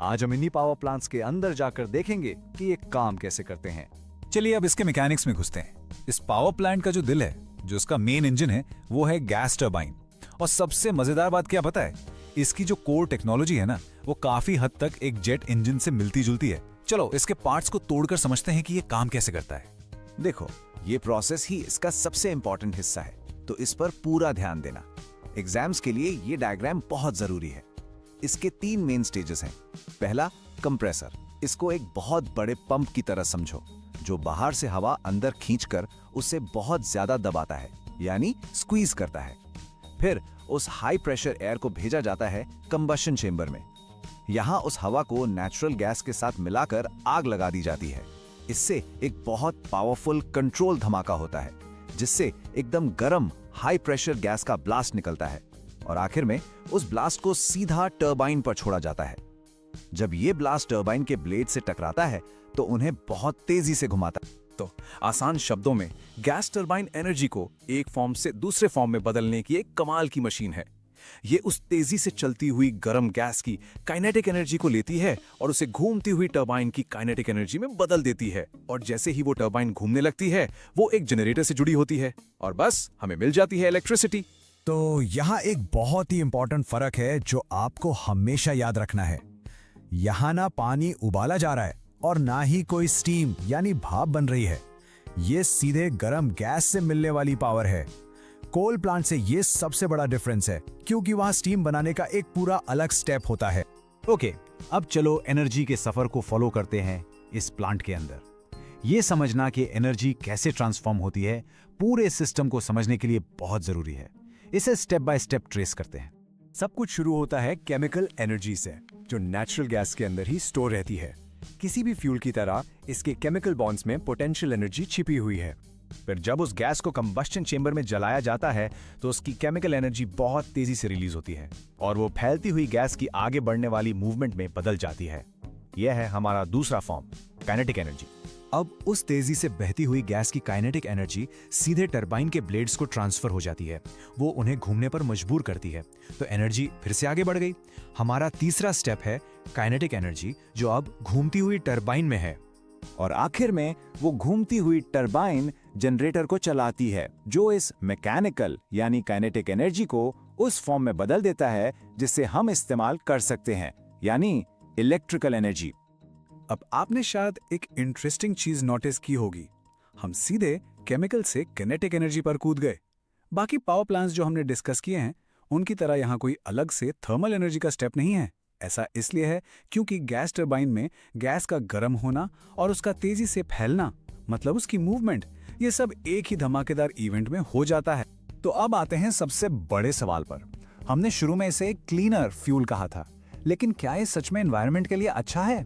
आज हम इन्हीं पावर प्लांट्स के अंदर जाकर देखेंगे कि ये काम कैसे करते हैं। चलिए अब इसके मैकेनिक्स में घुसते हैं। इस पावर प्लांट का जो दिल है, जो इसका मेन इंजन है, वो है गैस टरबाइन। और सबसे मजेदार बात क्या पता है? इसकी जो कोर टेक्नोलॉजी है ना, वो काफी हद तक एक जेट इंजन से मिलती जुलती है। चलो इसके पार्ट्स को तोड़कर समझते हैं कि ये काम कैसे करता है। देखो, ये प्रोसेस ही इसका सबसे इंपॉर्टेंट हिस्सा है, तो इस पर पूरा ध्यान देना। एग्जाम्स के लिए ये डायग्राम बहुत जरूरी है। इसके 3 मेन स्टेजेस हैं। पहला, कंप्रेसर। इसको एक बहुत बड़े पंप की तरह समझो, जो बाहर से हवा अंदर खींचकर उसे बहुत ज्यादा दबाता है, यानी स्क्वीज करता है। फिर उस हाई प्रेशर एयर को भेजा जाता है कंबशन चेंबर में। यहाँ उस हवा को नेचुरल गैस के साथ मिलाकर आग लगा दी जाती है। इससे एक बहुत पावरफुल कंट्रोल धमाका होता है, जिससे एकदम गर्म हाई प्रेशर गैस का ब्लास्ट निकलता है और आखिर में उस ब्लास्ट को सीधा टरबाइन पर छोड़ा जाता है। जब ये ब्लास्ट टरबाइन के ब्लेड से टकराता है तो उन्हें बहुत तेजी से घुमाता है। तो आसान शब्दों में, गैस टरबाइन एनर्जी को एक फॉर्म से दूसरे फॉर्म में बदलने की एक कमाल की मशीन है। ये उस तेजी से चलती हुई गर्म गैस की काइनेटिक एनर्जी को लेती है और उसे घूमती हुई टरबाइन की काइनेटिक एनर्जी में बदल देती है, और जैसे ही वो टरबाइन घूमने लगती है, वो एक जनरेटर से जुड़ी होती है और बस हमें मिल जाती है इलेक्ट्रिसिटी। तो यहाँ एक बहुत ही इंपॉर्टेंट फर्क है जो आपको हमेशा याद रखना है। यहाँ ना पानी उबाला जा रहा है और ना ही कोई स्टीम यानी भाप बन रही है। ये सीधे गर्म गैस से मिलने वाली पावर है। कोल प्लांट से ये सबसे बड़ा डिफरेंस है, क्योंकि वहां स्टीम बनाने का एक पूरा अलग स्टेप होता है। ओके, अब चलो एनर्जी के सफर को फॉलो करते हैं इस प्लांट के अंदर। ये समझना कि एनर्जी कैसे ट्रांसफॉर्म होती है पूरे सिस्टम को समझने के लिए बहुत जरूरी है। इसे स्टेप बाय स्टेप ट्रेस करते हैं। सब कुछ शुरू होता है केमिकल एनर्जी से, जो नेचुरल गैस के अंदर ही स्टोर रहती है। किसी भी फ्यूल की तरह इसके केमिकल बॉन्ड्स में पोटेंशियल एनर्जी छिपी हुई है। फिर जब उस गैस को कंबस्शन चेंबर में जलाया जाता है तो उसकी केमिकल एनर्जी बहुत तेजी से रिलीज होती है और वो फैलती हुई गैस की आगे बढ़ने वाली मूवमेंट में बदल जाती है। यह है हमारा दूसरा फॉर्म, काइनेटिक एनर्जी। अब उस तेजी से बहती हुई गैस की काइनेटिक एनर्जी सीधे टरबाइन के ब्लेड्स को ट्रांसफर हो जाती है। वो उन्हें घूमने पर मजबूर करती है, तो एनर्जी फिर से आगे बढ़ गई। हमारा तीसरा स्टेप है काइनेटिक एनर्जी, जो अब घूमती हुई टरबाइन में है। और आखिर में वो घूमती हुई टरबाइन जनरेटर को चलाती है, जो इस मैकेनिकल यानी काइनेटिक एनर्जी को उस फॉर्म में बदल देता है जिससे हम इस्तेमाल कर सकते हैं, यानी इलेक्ट्रिकल एनर्जी। अब आपने शायद एक इंटरेस्टिंग चीज नोटिस की होगी। हम सीधे केमिकल से किनेटिक एनर्जी पर कूद गए। बाकी पावर प्लांट्स जो हमने डिस्कस किए हैं, उनकी तरह यहाँ कोई अलग से थर्मल एनर्जी का स्टेप नहीं है। ऐसा इसलिए है क्योंकि गैस टरबाइन में गैस का गर्म होना और उसका तेजी से फैलना, मतलब उसकी मूवमेंट, ये सब एक ही धमाकेदार इवेंट में हो जाता है। तो अब आते हैं सबसे बड़े सवाल पर। हमने शुरू में इसे क्लीनर फ्यूल कहा था, लेकिन क्या ये सच में एनवायरनमेंट के लिए अच्छा है?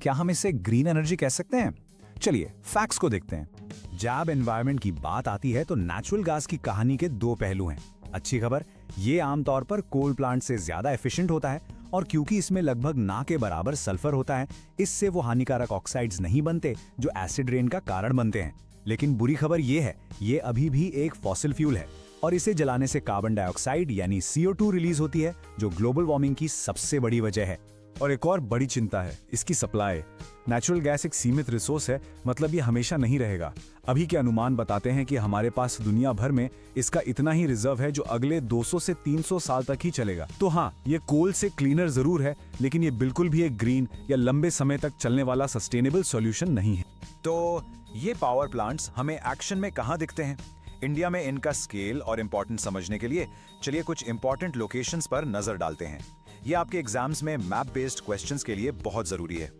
क्या हम इसे ग्रीन एनर्जी कह सकते हैं? चलिए फैक्ट्स को देखते हैं। जब एनवायरनमेंट की बात आती है तो नेचुरल गैस की कहानी के 2 पहलू हैं। अच्छी खबर, ये आमतौर पर कोल प्लांट से ज्यादा एफिशिएंट होता है, और क्योंकि इसमें लगभग ना के बराबर सल्फर होता है, इससे वो हानिकारक ऑक्साइड्स नहीं बनते जो एसिड रेन का कारण बनते हैं। लेकिन बुरी खबर ये है, ये अभी भी एक फॉसिल फ्यूल है और इसे जलाने से कार्बन डाइऑक्साइड यानी CO2 रिलीज होती है, जो ग्लोबल वार्मिंग की सबसे बड़ी वजह है। और एक और बड़ी चिंता है इसकी सप्लाई। नेचुरल गैस एक सीमित रिसोर्स है, मतलब ये हमेशा नहीं रहेगा। अभी के अनुमान बताते हैं कि हमारे पास दुनिया भर में इसका इतना ही रिजर्व है जो अगले 200 से 300 साल तक ही चलेगा। तो हाँ, ये कोल से क्लीनर जरूर है, लेकिन ये बिल्कुल भी एक ग्रीन या लंबे समय तक चलने वाला सस्टेनेबल सॉल्यूशन नहीं है। तो ये पावर प्लांट्स हमें एक्शन में कहाँ दिखते हैं? इंडिया में इनका स्केल और इंपॉर्टेंस समझने के लिए चलिए कुछ इंपॉर्टेंट लोकेशंस पर नजर डालते हैं। ये आपके एग्जाम्स में मैप बेस्ड क्वेश्चंस के लिए बहुत जरूरी है।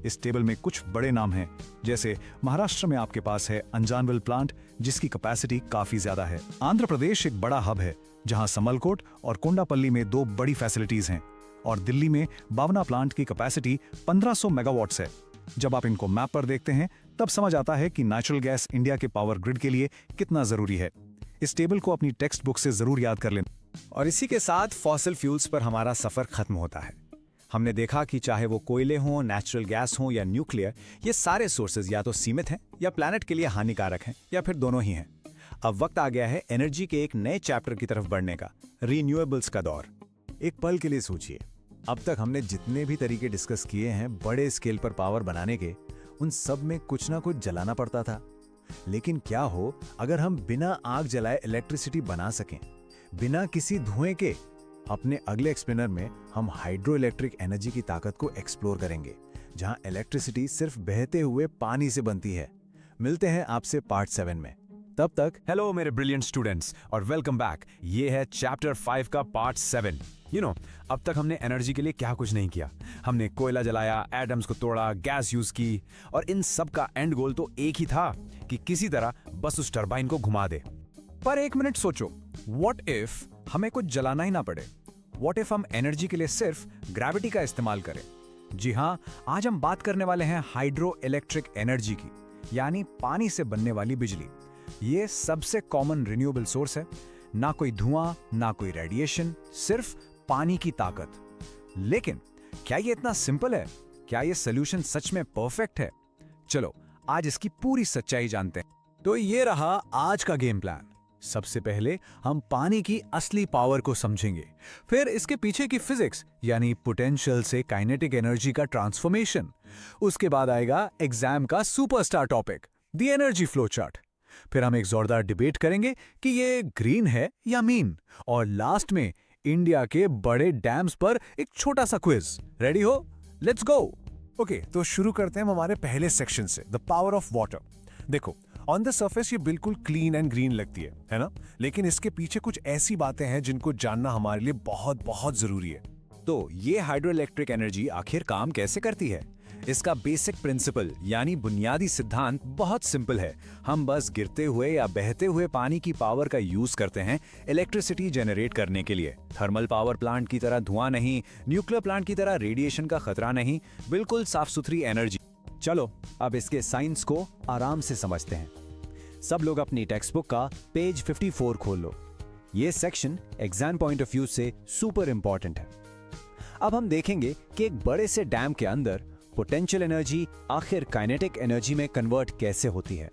इस टेबल में कुछ बड़े नाम हैं, जैसे महाराष्ट्र में आपके पास है अंजानवेल प्लांट, जिसकी कैपेसिटी काफी ज्यादा है। आंध्र प्रदेश एक बड़ा हब है, जहां समलकोट और कोंडापल्ली में 2 बड़ी फैसिलिटीज हैं, और दिल्ली में बावना प्लांट की कैपेसिटी 1500 मेगावाट्स है। जब आप इनको मैप पर देखते हैं तब समझ आता है कि नेचुरल गैस इंडिया के पावर ग्रिड के लिए कितना जरूरी है। इस टेबल को अपनी टेक्स्ट बुक से जरूर याद कर लें। और इसी के साथ फॉसिल फ्यूल्स पर हमारा सफर खत्म होता है। हमने देखा कि चाहे वो कोयले हों, नेचुरल गैस हो या न्यूक्लियर, ये सारे सोर्सेज या तो सीमित हैं या प्लैनेट के लिए हानिकारक हैं, या फिर दोनों ही हैं। अब वक्त आ गया है एनर्जी के एक नए चैप्टर की तरफ बढ़ने का, रिन्यूएबल्स का दौर। एक पल के लिए सोचिए, अब तक हमने जितने भी तरीके डिस्कस किए हैं बड़े स्केल पर पावर बनाने के, उन सब में कुछ ना कुछ जलाना पड़ता था। लेकिन क्या हो अगर हम बिना आग जलाए इलेक्ट्रिसिटी बना सकें, बिना किसी धुएं के? अपने अगले एक्सप्लेनर में हम हाइड्रो इलेक्ट्रिक एनर्जी की ताकत को एक्सप्लोर करेंगे, जहां इलेक्ट्रिसिटी सिर्फ बहते हुए पानी से बनती है। मिलते हैं आपसे पार्ट 7 में। तब तक हेलो मेरे ब्रिलियंट स्टूडेंट्स और वेलकम बैक। ये है चैप्टर 5 का पार्ट 7। अब तक हमने एनर्जी के लिए क्या कुछ नहीं किया। हमने कोयला जलाया, एटम्स को तोड़ा, गैस यूज की, और इन सब का एंड गोल तो एक ही था कि किसी तरह बस उस टरबाइन को घुमा दे। पर एक मिनट सोचो, व्हाट इफ हमें कुछ जलाना ही ना पड़े? व्हाट इफ हम एनर्जी के लिए सिर्फ ग्रेविटी का इस्तेमाल करें? जी हाँ, आज हम बात करने वाले हैं हाइड्रो इलेक्ट्रिक एनर्जी की, यानी पानी से बनने वाली बिजली। ये सबसे कॉमन रिन्यूएबल सोर्स है। ना कोई धुआं, ना कोई रेडिएशन, सिर्फ पानी की ताकत। लेकिन क्या ये इतना सिंपल है? क्या ये सोल्यूशन सच में परफेक्ट है? चलो आज इसकी पूरी सच्चाई जानते हैं। तो ये रहा आज का गेम प्लान। सबसे पहले हम पानी की असली पावर को समझेंगे, फिर इसके पीछे की फिजिक्स यानी पोटेंशियल से काइनेटिक एनर्जी का ट्रांसफॉर्मेशन। उसके बाद आएगा एग्जाम का superstar topic, the energy flow chart. फिर हम एक जोरदार डिबेट करेंगे कि ये ग्रीन है या मीन, और लास्ट में इंडिया के बड़े डैम्स पर एक छोटा सा क्विज। रेडी हो? Let's go. ओके, तो शुरू करते हैं हमारे पहले सेक्शन से, द पावर ऑफ वाटर। देखो, ऑन द सरफेस ये बिल्कुल क्लीन एंड ग्रीन लगती है ना? लेकिन इसके पीछे कुछ ऐसी बातें हैं जिनको जानना हमारे लिए बहुत बहुत जरूरी है। तो ये हाइड्रो इलेक्ट्रिक एनर्जी आखिर काम कैसे करती है? इसका बेसिक प्रिंसिपल यानी बुनियादी सिद्धांत बहुत सिंपल है। हम बस गिरते हुए या बहते हुए पानी की पावर का यूज करते हैं इलेक्ट्रिसिटी जनरेट करने के लिए। थर्मल पावर प्लांट की तरह धुआं नहीं, न्यूक्लियर प्लांट की तरह रेडिएशन का खतरा नहीं, बिल्कुल साफ सुथरी एनर्जी। चलो अब इसके साइंस को आराम से समझते हैं। सब लोग अपनी टेक्स्ट बुक का पेज 54 खोल लो। ये section exam point of view से सुपर इंपॉर्टेंट है। अब हम देखेंगे कि एक बड़े से डैम के अंदर पोटेंशियल एनर्जी आखिर काइनेटिक एनर्जी में कन्वर्ट कैसे होती है।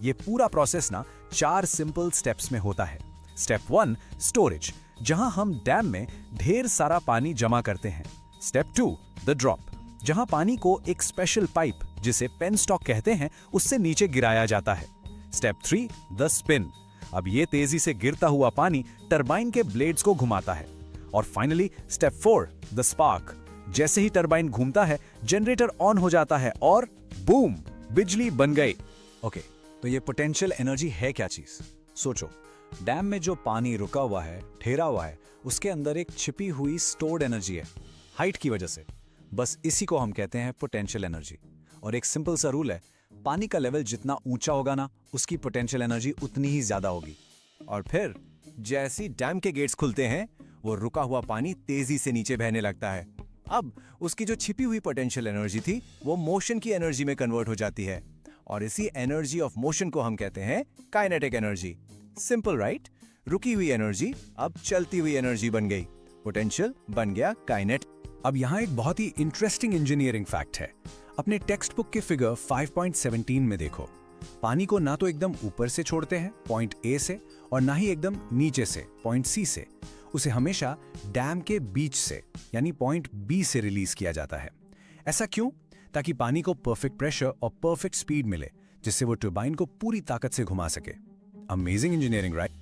ये पूरा प्रोसेस ना 4 सिंपल स्टेप्स में होता है। स्टेप 1 स्टोरेज, जहां हम डैम में ढेर सारा पानी जमा करते हैं। स्टेप 2 द ड्रॉप, जहां पानी को एक स्पेशल पाइप जिसे पेनस्टॉक कहते हैं उससे नीचे गिराया जाता है। स्टेप 3 द स्पिन, अब ये तेजी से गिरता हुआ पानी टरबाइन के ब्लेड्स को घुमाता है। और फाइनली स्टेप 4 द स्पार्क, जैसे ही टरबाइन घूमता है जनरेटर ऑन हो जाता है और बूम, बिजली बन गई। ओके, तो ये पोटेंशियल एनर्जी है क्या चीज? सोचो, डैम में जो पानी रुका हुआ है, ठहरा हुआ है, उसके अंदर एक छिपी हुई स्टोर्ड एनर्जी है, हाइट की वजह से। बस इसी को हम कहते हैं पोटेंशियल एनर्जी। और एक सिंपल सा रूल है, पानी का लेवल जितना ऊंचा होगा ना, उसकी पोटेंशियल एनर्जी उतनी ही ज्यादा होगी। और फिर जैसे ही डैम के गेट्स खुलते हैं, वो रुका हुआ पानी तेजी से नीचे बहने लगता है। अब उसकी जो छिपी हुई पोटेंशियल एनर्जी थी, वो मोशन की एनर्जी में कन्वर्ट हो जाती है, और इसी एनर्जी ऑफ मोशन को हम कहते हैं काइनेटिक एनर्जी। Simple right? रुकी हुई एनर्जी अब चलती हुई एनर्जी बन गई, पोटेंशियल बन गया काइनेट। अब यहाँ एक बहुत ही इंटरेस्टिंग इंजीनियरिंग फैक्ट है। अपने टेक्स्ट बुक के फिगर 5.17 में देखो, पानी को ना तो एकदम ऊपर से छोड़ते हैं पॉइंट ए से, और ना ही एकदम नीचे से पॉइंट सी से। उसे हमेशा डैम के बीच से यानी पॉइंट बी से रिलीज किया जाता है। ऐसा क्यों? ताकि पानी को परफेक्ट प्रेशर और परफेक्ट स्पीड मिले, जिससे वो टरबाइन को पूरी ताकत से घुमा सके। Amazing engineering, right?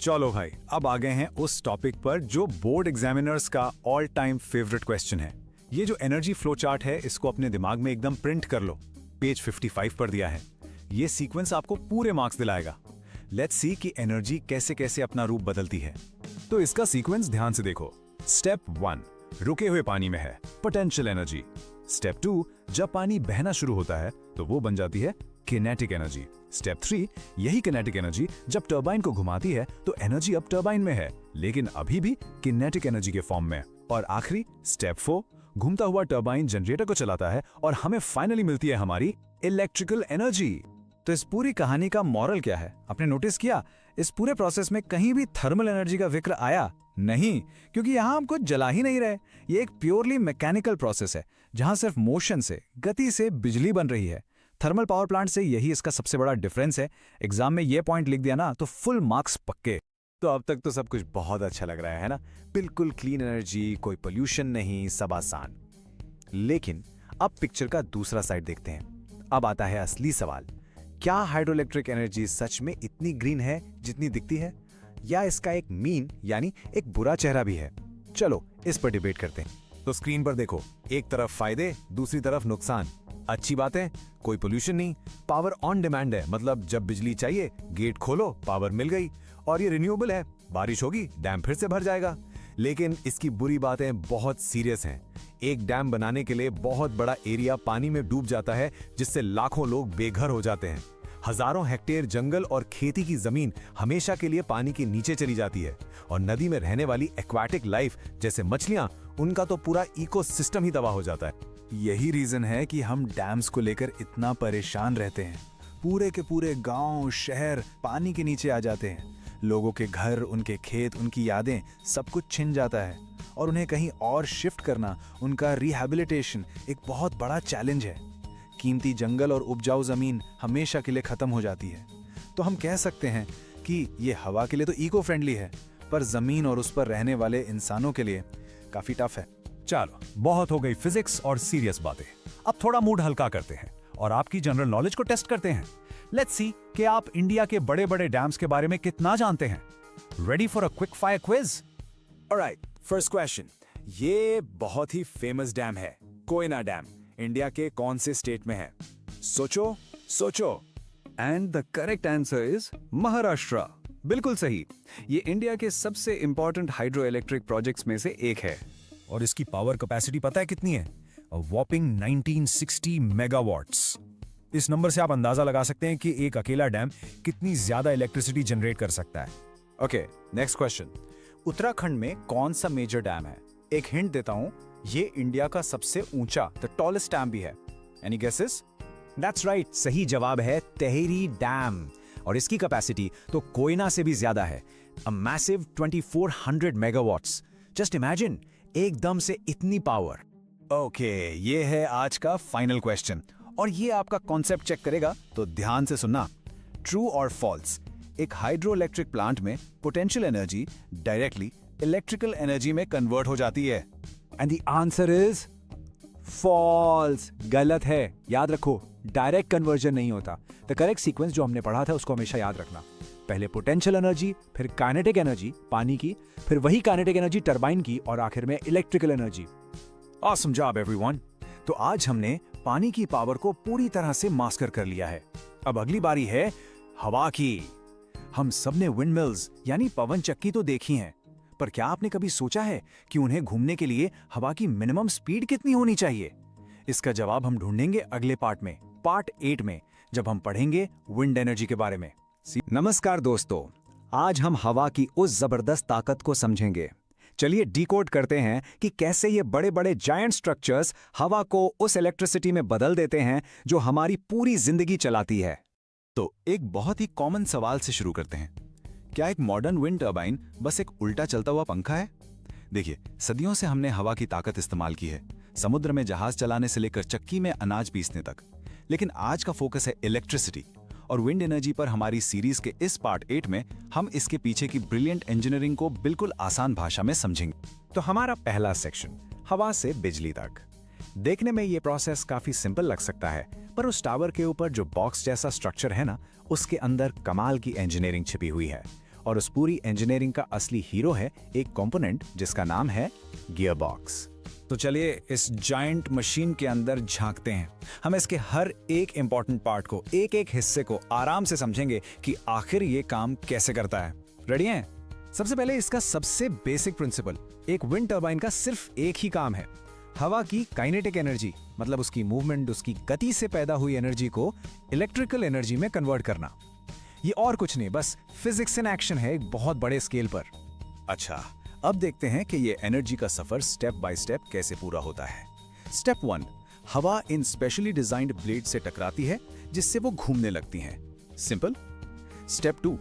चलो भाई, अब आ गए हैं उस टॉपिक पर जो बोर्ड एग्जामिनर्स का ऑल टाइम फेवरेट क्वेश्चन है। ये जो एनर्जी फ्लो चार्ट है, इसको अपने दिमाग में एकदम प्रिंट कर लो। पेज 55 पर दिया है। ये सीक्वेंस आपको पूरे मार्क्स दिलाएगा। लेट्स सी कि एनर्जी कैसे कैसे अपना रूप बदलती है। तो इसका सीक्वेंस ध्यान से देखो। स्टेप 1 रुके हुए पानी में है पोटेंशियल एनर्जी। स्टेप 2 जब पानी बहना शुरू होता है तो वो बन जाती है किनेटिक एनर्जी। स्टेप 3 यही किनेटिक एनर्जी जब टरबाइन को घुमाती है तो एनर्जी अब टरबाइन में है, लेकिन अभी भी किनेटिक एनर्जी के फॉर्म में। और आखिरी स्टेप 4 घूमता हुआ टरबाइन जनरेटर को चलाता है और हमें फाइनली मिलती है हमारी इलेक्ट्रिकल एनर्जी। तो इस पूरी कहानी का मॉरल क्या है? आपने नोटिस किया इस पूरे प्रोसेस में कहीं भी थर्मल एनर्जी का जिक्र आया नहीं, क्योंकि यहां हम कुछ जला ही नहीं रहे। ये एक प्योरली मैकेनिकल प्रोसेस है जहां सिर्फ मोशन से, गति से बिजली बन रही है। थर्मल पावर प्लांट से यही इसका सबसे बड़ा डिफरेंस है। एग्जाम में ये पॉइंट लिख दिया ना तो फुल मार्क्स पक्के। तो अब तक तो सब कुछ बहुत अच्छा लग रहा है ना? बिल्कुल क्लीन एनर्जी, कोई पोल्यूशन नहीं, सब आसान। लेकिन अब पिक्चर का दूसरा साइड देखते हैं। अब आता है असली सवाल, क्या हाइड्रोइलेक्ट्रिक एनर्जी सच में इतनी ग्रीन है जितनी दिखती है, या इसका एक मीन यानी एक बुरा चेहरा भी है? चलो इस पर डिबेट करते हैं। तो स्क्रीन पर देखो, एक तरफ फायदे, दूसरी तरफ नुकसान। अच्छी बात है, कोई पोल्यूशन नहीं, पावर ऑन डिमांड है, मतलब जब बिजली चाहिए गेट खोलो, पावर मिल गई। और ये रिन्यूएबल है, बारिश होगी डैम फिर से भर जाएगा। लेकिन इसकी बुरी बातें बहुत सीरियस हैं। एक डैम बनाने के लिए बहुत बड़ा एरिया पानी में डूब जाता है, जिससे लाखों लोग बेघर हो जाते हैं। हजारों हेक्टेयर जंगल और खेती की जमीन हमेशा के लिए पानी के नीचे चली जाती है। और नदी में रहने वाली एक्वाटिक लाइफ जैसे मछलियां, उनका तो पूरा इकोसिस्टम ही तबाह हो जाता है। यही रीजन है कि हम डैम्स को लेकर इतना परेशान रहते हैं। पूरे के पूरे गांव, शहर पानी के नीचे आ जाते हैं। लोगों के घर, उनके खेत, उनकी यादें, सब कुछ छिन जाता है। और उन्हें कहीं और शिफ्ट करना, उनका रिहैबिलिटेशन एक बहुत बड़ा चैलेंज है। कीमती जंगल और उपजाऊ जमीन हमेशा के लिए खत्म हो जाती है। तो हम कह सकते हैं कि ये हवा के लिए तो इको फ्रेंडली है, पर जमीन और उस पर रहने वाले इंसानों के लिए काफी टफ है। चलो, बहुत हो गई फिजिक्स और सीरियस बातें। अब थोड़ा मूड हल्का करते हैं और आपकी जनरल नॉलेज को टेस्ट करते हैं। लेट्स सी कि आप इंडिया के बड़े बड़े डैम्स के बारे में कितना जानते हैं। Ready for a quick fire quiz? Alright, first question. ये बहुत ही फेमस डैम है, कोयना डैम। इंडिया के कौन से स्टेट में है? सोचो सोचो। And the correct answer is Maharashtra. बिल्कुल सही। ये इंडिया के सबसे इंपॉर्टेंट हाइड्रो इलेक्ट्रिक प्रोजेक्ट्स में से एक है। और इसकी पावर कैपेसिटी पता है कितनी है? वॉपिंग 1960 मेगावाट्स। इस नंबर से आप अंदाजा लगा सकते हैं कि एक अकेला डैम कितनी ज्यादा इलेक्ट्रिसिटी जनरेट कर सकता है। Okay, next question. उत्तराखंड में कौन सा मेजर डैम है? एक हिंट देता हूं, ये इंडिया का सबसे ऊंचा, द टॉलेस्ट डैम भी है। Any guesses? दैट्स राइट, सही जवाब है टेहरी डैम। और इसकी कैपेसिटी तो कोयना से भी ज्यादा है, a massive 2400 megawatts. Just imagine, एकदम से इतनी पावर। ओके, ये है आज का फाइनल क्वेश्चन और ये आपका कॉन्सेप्ट चेक करेगा, तो ध्यान से सुनना। ट्रू और फॉल्स? एक हाइड्रो इलेक्ट्रिक प्लांट में potential energy directly electrical energy में कन्वर्ट हो जाती है। And the answer is false. गलत है, याद रखो, डायरेक्ट कन्वर्जन नहीं होता। द करेक्ट सीक्वेंस जो हमने पढ़ा था उसको हमेशा याद रखना। पहले पोटेंशियल एनर्जी, फिर काइनेटिक एनर्जी पानी की, फिर वही काइनेटिक एनर्जी टरबाइन की, और आखिर में electrical energy. Awesome job everyone. तो आज हमने पानी की पावर को पूरी तरह से मास्टर कर लिया है। अब अगली बारी है हवा की। हम सबने विंड मिल्स यानी पवन चक्की तो देखी हैं, पर क्या आपने कभी सोचा है कि उन्हें घूमने के लिए हवा की मिनिमम स्पीड कितनी होनी चाहिए? इसका जवाब हम ढूंढेंगे अगले पार्ट में, पार्ट 8 में, जब हम पढ़ेंगे विंड एनर्जी के बारे में। नमस्कार दोस्तों, आज हम हवा की उस जबरदस्त ताकत को समझेंगे। चलिए डिकोड करते हैं कि कैसे ये बड़े बड़े जायंट स्ट्रक्चर्स हवा को उस इलेक्ट्रिसिटी में बदल देते हैं जो हमारी पूरी जिंदगी चलाती है। तो एक बहुत ही कॉमन सवाल से शुरू करते हैं। क्या एक मॉडर्न विंड टर्बाइन बस एक उल्टा चलता हुआ पंखा है? देखिए, सदियों से हमने हवा की ताकत इस्तेमाल की है, समुद्र में जहाज चलाने से लेकर चक्की में अनाज पीसने तक। लेकिन आज का फोकस है इलेक्ट्रिसिटी, और विंड एनर्जी पर हमारी सीरीज के इस पार्ट 8 में हम इसके पीछे की ब्रिलियंट इंजीनियरिंग को बिल्कुल आसान भाषा में समझेंगे। तो हमारा पहला सेक्शन, हवा से बिजली तक। देखने में ये प्रोसेस काफी सिंपल लग सकता है, पर उस टावर के ऊपर जो बॉक्स जैसा स्ट्रक्चर है ना, उसके अंदर कमाल की इंजीनियरिंग छिपी हुई है। और उस पूरी इंजीनियरिंग का असली हीरो है एक कंपोनेंट जिसका नाम है गियर बॉक्स। तो चलिए इस जायंट मशीन के अंदर झांकते हैं। हम इसके हर एक इंपॉर्टेंट पार्ट को, एक एक हिस्से को आराम से समझेंगे कि आखिर ये काम कैसे करता है। रेडी हैं? सबसे पहले इसका सबसे बेसिक प्रिंसिपल, एक विंड टर्बाइन का सिर्फ एक ही काम है, हवा की काइनेटिक एनर्जी, मतलब उसकी मूवमेंट, उसकी गति से पैदा हुई एनर्जी को इलेक्ट्रिकल एनर्जी में कन्वर्ट करना। ये और कुछ नहीं, बस फिजिक्स इन एक्शन है एक बहुत बड़े स्केल पर। अच्छा, अब देखते हैं कि ये एनर्जी का सफर स्टेप बाय स्टेप कैसे पूरा होता है। स्टेप 1, हवा इन स्पेशली डिजाइंड ब्लेड से टकराती है जिससे वो घूमने लगती हैं। सिंपल। स्टेप 2,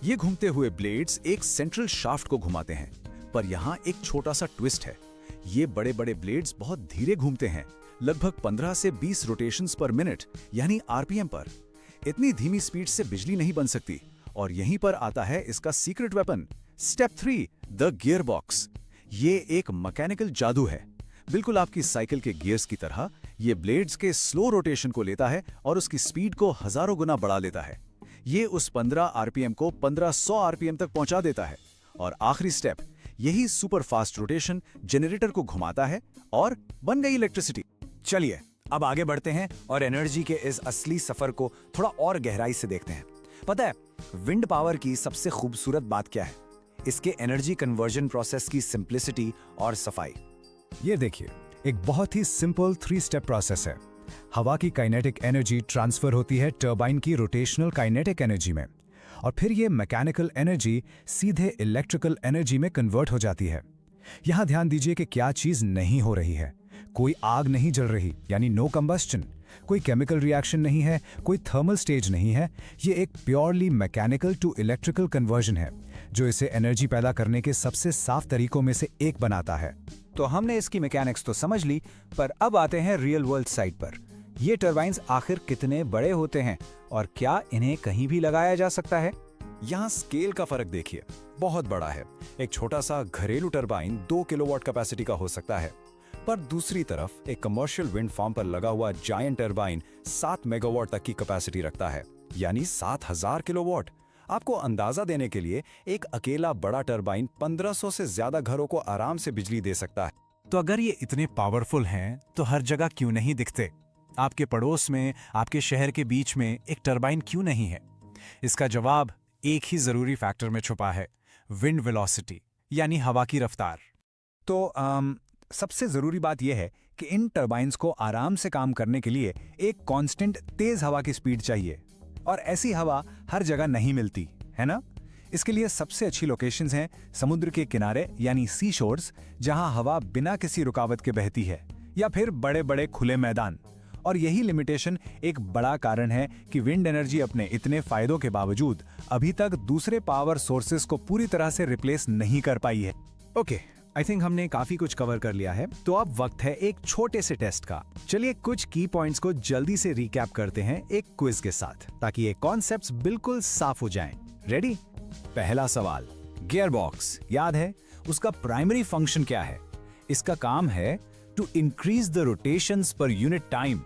ये घूमते हुए ब्लेड्स एक सेंट्रल शाफ्ट को घुमाते हैं, पर यहां एक छोटा सा ट्विस्ट है। ये बड़े बड़े ब्लेड्स बहुत धीरे घूमते हैं, लगभग 15 से 20 रोटेशंस पर मिनट यानी आरपीएम पर। इतनी धीमी स्पीड से बिजली नहीं बन सकती, और यहीं पर आता है इसका secret weapon. Step 3, the gear box. ये एक मैकेनिकल जादू है, बिल्कुल आपकी साइकिल के गियर्स की तरह। ये ब्लेड्स के स्लो रोटेशन को लेता है और उसकी स्पीड को हजारों गुना बढ़ा लेता है। ये उस 15 आरपीएम को 1500 आरपीएम तक पहुंचा देता है। और आखिरी स्टेप, यही सुपर फास्ट रोटेशन जनरेटर को घुमाता है और बन गई इलेक्ट्रिसिटी। चलिए अब आगे बढ़ते हैं और एनर्जी के इस असली सफर को थोड़ा और गहराई से देखते हैं। पता है विंड पावर की सबसे खूबसूरत बात क्या है? इसके एनर्जी कन्वर्जन प्रोसेस की सिंप्लिसिटी और सफाई। ये देखिए, एक बहुत ही सिंपल 3 स्टेप प्रोसेस है। हवा की काइनेटिक एनर्जी ट्रांसफर होती है टर्बाइन की रोटेशनल काइनेटिक एनर्जी में, और फिर ये मैकेनिकल एनर्जी सीधे इलेक्ट्रिकल एनर्जी में कन्वर्ट हो जाती है। यहां ध्यान दीजिए कि क्या चीज नहीं हो रही है। कोई आग नहीं जल रही, यानी नो कंबस्टन। कोई केमिकल रिएक्शन नहीं है, कोई थर्मल स्टेज नहीं है। ये एक purely mechanical to electrical conversion है, जो इसे एनर्जी पैदा करने के सबसे साफ तरीकों में से एक बनाता है। तो हमने इसकी मैकेनिक्स तो समझ ली, पर अब आते हैं रियल वर्ल्ड साइड पर। ये टरबाइन्स आखिर कितने बड़े होते हैं और क्या इन्हें कहीं भी लगाया जा सकता है? यहाँ स्केल का फर्क देखिए, बहुत बड़ा है। एक छोटा सा घरेलू टरबाइन 2 किलोवाट कैपेसिटी का हो सकता है, पर दूसरी तरफ एक कमर्शियल विंड फार्म पर लगा हुआ जायंट टरबाइन 7 मेगावाट तक की कैपेसिटी रखता है, यानी 7000 किलोवाट। आपको अंदाजा देने के लिए एक अकेला बड़ा टरबाइन 1500 से ज्यादा घरों को आराम से बिजली दे सकता है। तो अगर ये इतने पावरफुल हैं, तो हर जगह क्यों नहीं दिखते? आपके पड़ोस में, आपके शहर के बीच में एक टरबाइन क्यों नहीं है? इसका जवाब एक ही जरूरी फैक्टर में छुपा है, विंड वेलोसिटी, यानी हवा की रफ्तार। तो सबसे जरूरी बात यह है कि इन टरबाइन्स को आराम से काम करने के लिए एक कांस्टेंट तेज हवा की स्पीड चाहिए, और ऐसी हवा हर जगह नहीं मिलती है ना। इसके लिए सबसे अच्छी लोकेशंस हैं समुद्र के किनारे, यानी सी शोर्स, जहां हवा बिना किसी रुकावट के बहती है, या फिर बड़े बड़े खुले मैदान। और यही लिमिटेशन एक बड़ा कारण है कि विंड एनर्जी अपने इतने फायदों के बावजूद अभी तक दूसरे पावर सोर्सेस को पूरी तरह से रिप्लेस नहीं कर पाई है। ओके, आई थिंक हमने काफी कुछ कवर कर लिया है, तो अब वक्त है एक छोटे से टेस्ट का। चलिए कुछ की पॉइंट्स को जल्दी से रिकैप करते हैं एक क्विज के साथ, ताकि ये कॉन्सेप्ट्स बिल्कुल साफ हो जाएं। रेडी? पहला सवाल, गियरबॉक्स याद है? उसका प्राइमरी फंक्शन क्या है? इसका काम है to increase the rotations per unit time.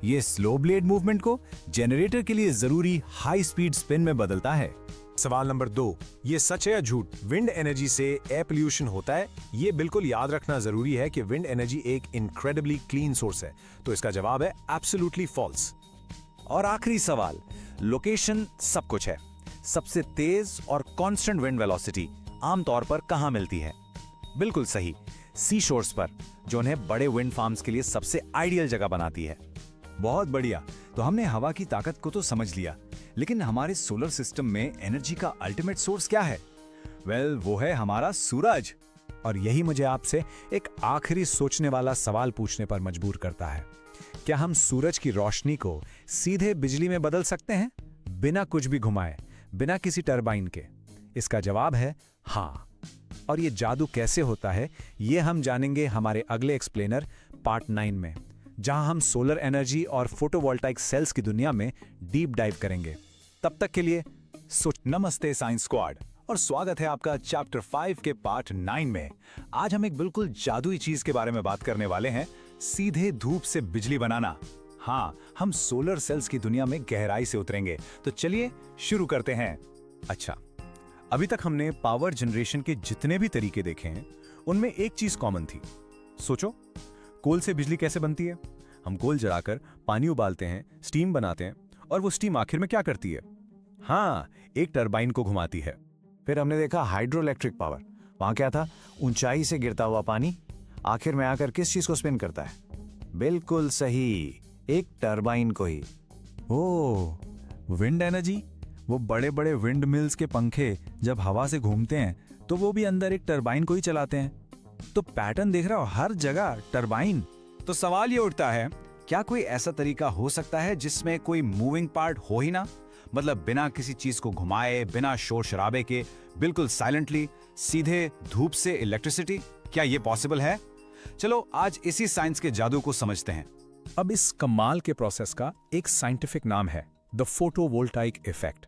ये स्लो ब्लेड मूवमेंट को जनरेटर के लिए जरूरी हाई स्पीड स्पिन में बदलता है। सवाल नंबर 2, ये सच है या झूठ? विंड एनर्जी से एयर पोल्यूशन होता है? ये बिल्कुल याद रखना जरूरी है कि विंड एनर्जी एक इनक्रेडिबली क्लीन सोर्स है, तो इसका जवाब है एब्सोल्युटली फॉल्स। और आखिरी सवाल, लोकेशन सब कुछ है। सबसे तेज और कांस्टेंट विंड वेलोसिटी आमतौर पर कहां मिलती है? बिल्कुल सही, सी शोर्स पर, जो उन्हें बड़े विंड फार्म्स के लिए सबसे आइडियल जगह बनाती है। बहुत बढ़िया, तो हमने हवा की ताकत को तो समझ लिया, लेकिन हमारे सोलर सिस्टम में एनर्जी का अल्टीमेट सोर्स क्या है? वेल, वो है हमारा सूरज। और यही मुझे आपसे एक आखिरी सोचने वाला सवाल पूछने पर मजबूर करता है। क्या हम सूरज की रोशनी को सीधे बिजली में बदल सकते हैं, बिना कुछ भी घुमाए, बिना किसी टरबाइन के? इसका जवाब है हाँ। और ये जादू कैसे होता है, ये हम जानेंगे हमारे अगले एक्सप्लेनर पार्ट 9 में, जहां हम सोलर एनर्जी और फोटोवोल्टाइक सेल्स की दुनिया में डीप डाइव करेंगे। तब तक के लिए नमस्ते साइंस स्क्वाड, और स्वागत है आपका चैप्टर 5 के पार्ट 9 में। आज हम एक बिल्कुल जादुई चीज के बारे में बात करने वाले हैं, सीधे धूप से बिजली बनाना। हाँ, हम सोलर सेल्स की दुनिया में गहराई से उतरेंगे, तो चलिए शुरू करते हैं। अच्छा, अभी तक हमने पावर जनरेशन के जितने भी तरीके देखे हैं, उनमें एक चीज कॉमन थी। सोचो, कोल से बिजली कैसे बनती है? हम कोल जलाकर पानी उबालते हैं, स्टीम बनाते हैं, और वो स्टीम आखिर में क्या करती है? हाँ, एक टरबाइन को घुमाती है। फिर हमने देखा हाइड्रो इलेक्ट्रिक पावर। वहां क्या था? ऊंचाई से गिरता हुआ पानी आखिर में आकर किस चीज को स्पिन करता है? बिल्कुल सही, एक टरबाइन को ही। ओह, विंड एनर्जी, वो बड़े बड़े विंड मिल्स के पंखे जब हवा से घूमते हैं, तो वो भी अंदर एक टरबाइन को ही चलाते हैं। तो पैटर्न देख रहा हो, हर जगह टरबाइन। तो सवाल ये उठता है, क्या कोई ऐसा तरीका हो सकता है जिसमें कोई मूविंग पार्ट हो ही ना? मतलब बिना किसी चीज को घुमाए, बिना शोर शराबे के, बिल्कुल साइलेंटली, सीधे धूप से इलेक्ट्रिसिटी? क्या ये पॉसिबल है? चलो आज इसी साइंस के जादू को समझते हैं। अब इस कमाल के प्रोसेस का एक साइंटिफिक नाम है द फोटोवोल्टाइक इफेक्ट।